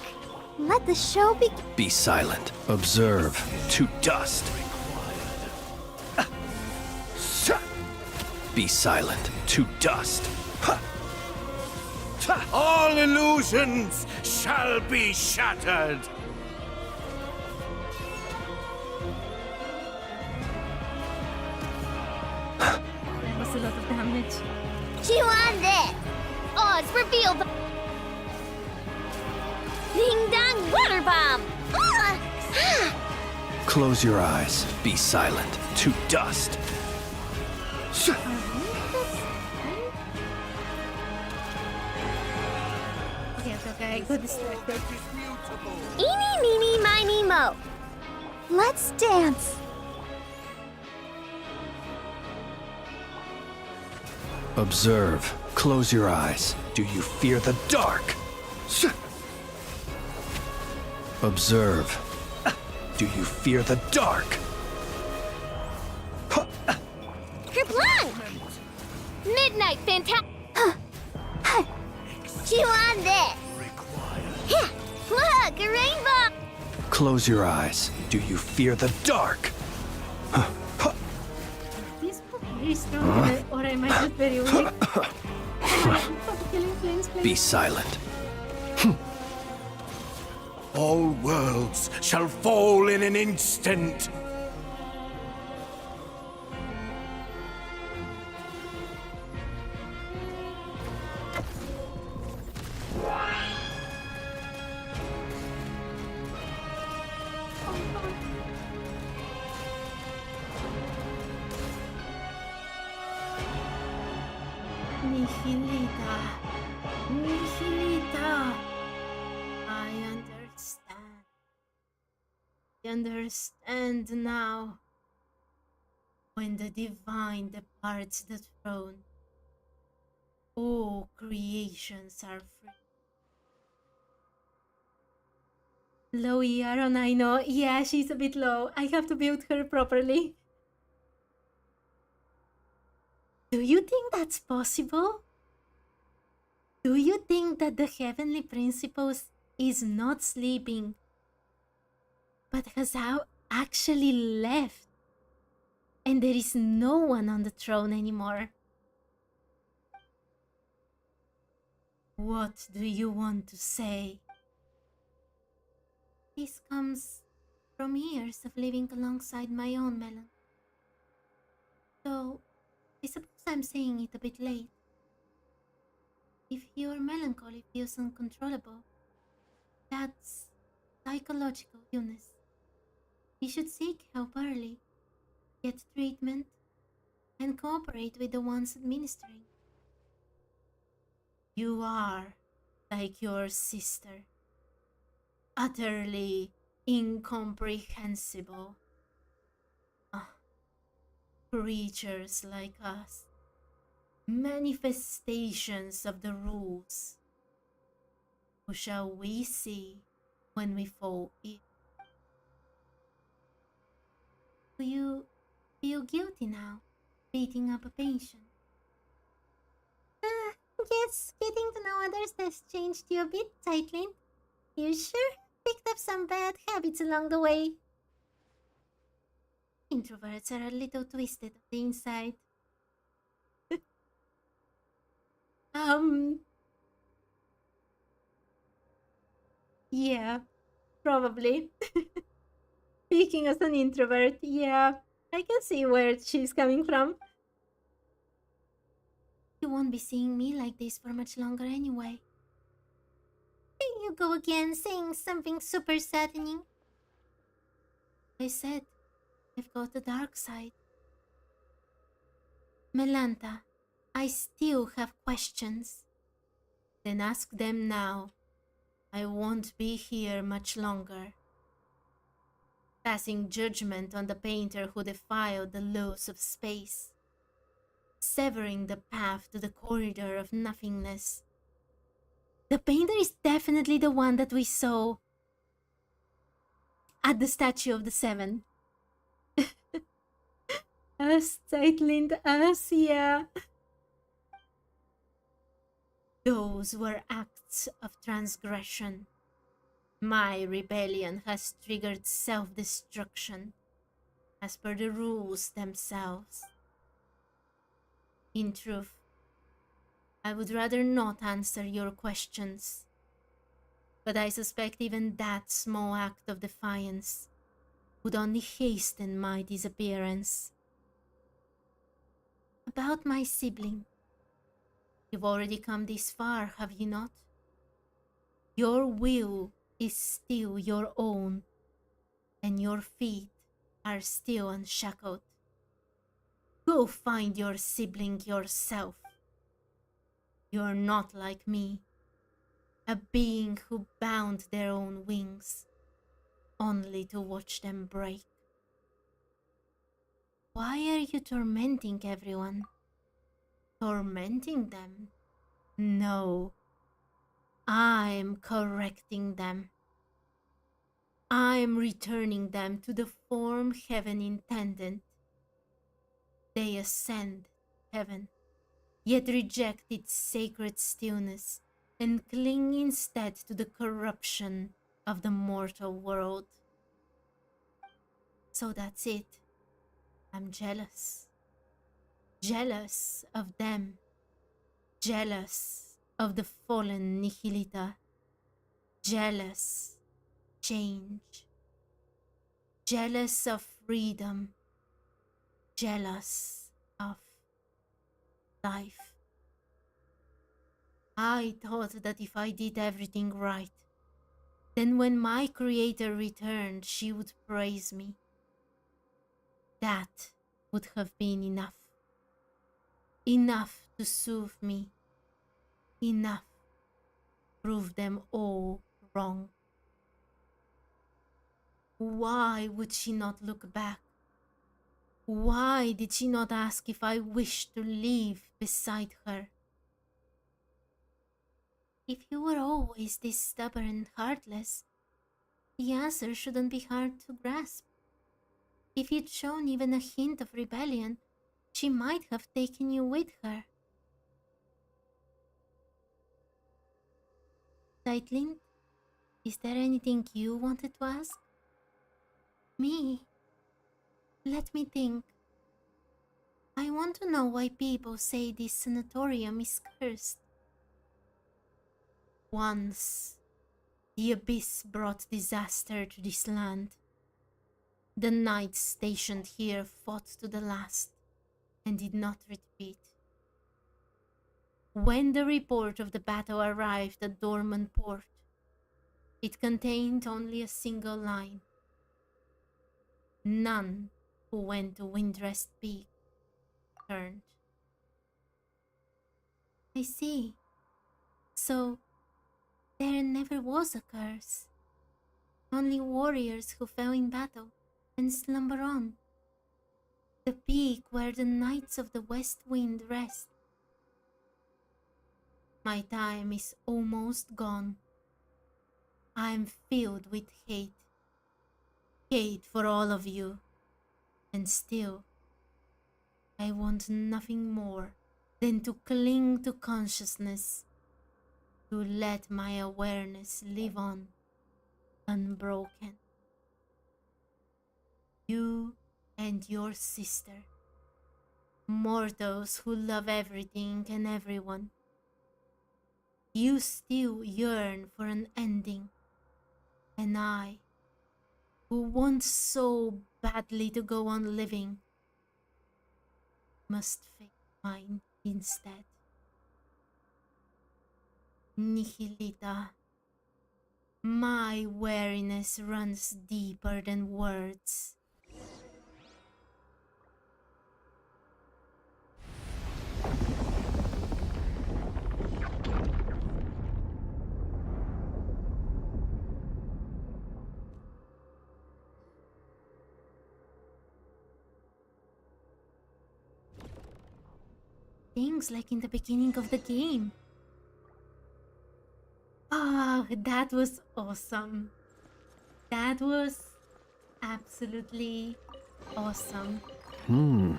Let the show begin. Be silent. Observe. To dust. Be silent. To dust. All illusions shall be shattered. That was a lot of damage. Chew on this! Oz revealed by Ding dong water bomb! Close your eyes. Be silent. To dust. Okay, I got distracted. Eeny, meeny, miny, mo. Let's dance. Observe. Close your eyes. Do you fear the dark? Observe. Do you fear the dark? Kerplunk! Midnight Fantastic. Chew on this. Look, a rainbow. Close your eyes. Do you fear the dark? He's very strong, or am I just very weak? Killing flames, please. Be silent. All worlds shall fall in an instant. Nihilita. Nihilita. I understand. I understand now. When the divine departs the throne, all creations are free. Low Aaron, I know. Yeah, she's a bit low. I have to build her properly. Do you think that's possible? Do you think that the heavenly principles is not sleeping, but has actually left, and there is no one on the throne anymore? What do you want to say? This comes from years of living alongside my own melon. So, I suppose I'm saying it a bit late. If your melancholy feels uncontrollable, that's psychological illness. You should seek help early, get treatment, and cooperate with the ones administering. You are like your sister, utterly incomprehensible. Creatures like us, manifestations of the rules. Who shall we see when we fall ill? Do you feel guilty now, beating up a patient? Guess getting to know others has changed you a bit, Tightlin. You sure picked up some bad habits along the way. Introverts are a little twisted on the inside. Yeah, probably. Speaking as an introvert, yeah, I can see where she's coming from. You won't be seeing me like this for much longer anyway. Here you go again, saying something super saddening. I said, I've got a dark side. Melanta, I still have questions. Then ask them now. I won't be here much longer. Passing judgment on the painter who defiled the laws of space. Severing the path to the corridor of nothingness. The painter is definitely the one that we saw at the Statue of the Seven. Us, tight-linked us, yeah. Those were acts of transgression. My rebellion has triggered self-destruction, as per the rules themselves. In truth, I would rather not answer your questions, but I suspect even that small act of defiance would only hasten my disappearance. About my sibling, you've already come this far, have you not? Your will is still your own, and your feet are still unshackled. Go find your sibling yourself. You're not like me, a being who bound their own wings, only to watch them break. Why are you tormenting everyone? Tormenting them? No. I'm correcting them. I'm returning them to the form heaven intended. They ascend heaven, yet reject its sacred stillness and cling instead to the corruption of the mortal world. So that's it. I'm jealous. Jealous of them. Jealous of the fallen Nihilita. Jealous change. Jealous of freedom. Jealous of life. I thought that if I did everything right, then when my creator returned, she would praise me. That would have been enough. Enough to soothe me. Enough to prove them all wrong. Why would she not look back? Why did she not ask if I wished to live beside her? If you were always this stubborn and heartless, the answer shouldn't be hard to grasp. If you'd shown even a hint of rebellion, she might have taken you with her. Sightling, is there anything you wanted to ask? Me? Let me think. I want to know why people say this sanatorium is cursed. Once, the abyss brought disaster to this land. The knights stationed here fought to the last and did not retreat. When the report of the battle arrived at Dorman Port, it contained only a single line. None who went to Windrest Peak returned. I see. So, there never was a curse. Only warriors who fell in battle and slumber on. The peak where the knights of the West Wind rest. My time is almost gone. I am filled with hate. Hate for all of you. And still, I want nothing more than to cling to consciousness, to let my awareness live on, unbroken. You and your sister, mortals who love everything and everyone, you still yearn for an ending, and I, who want so badly to go on living, must fake mine instead. Nihilita, my wariness runs deeper than words. Things like in the beginning of the game. Ah, that was awesome. That was absolutely awesome.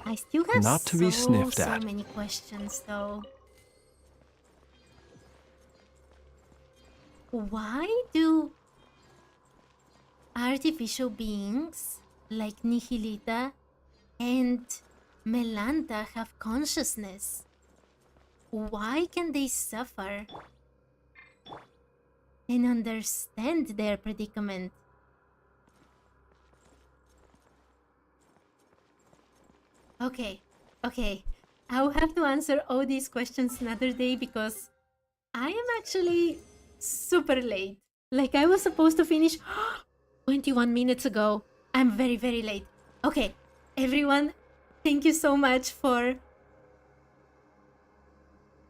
I still have Not to be sniffed so at. many questions though. Why do artificial beings like Nihilita and Melanta have consciousness? Why can they suffer and understand their predicament? Okay. I'll have to answer all these questions another day because I am actually super late Like I was supposed to finish 21 minutes ago. I'm very, very late. Okay, everyone, thank you so much for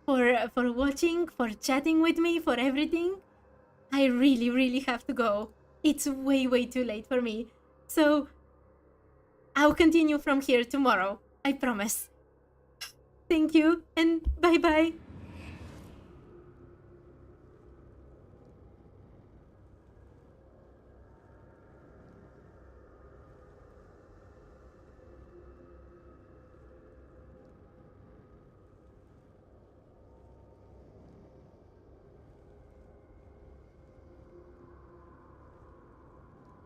watching, for chatting with me, for everything. I really, really have to go. It's way, way too late for me. So I'll continue from here tomorrow. I promise. Thank you and bye-bye.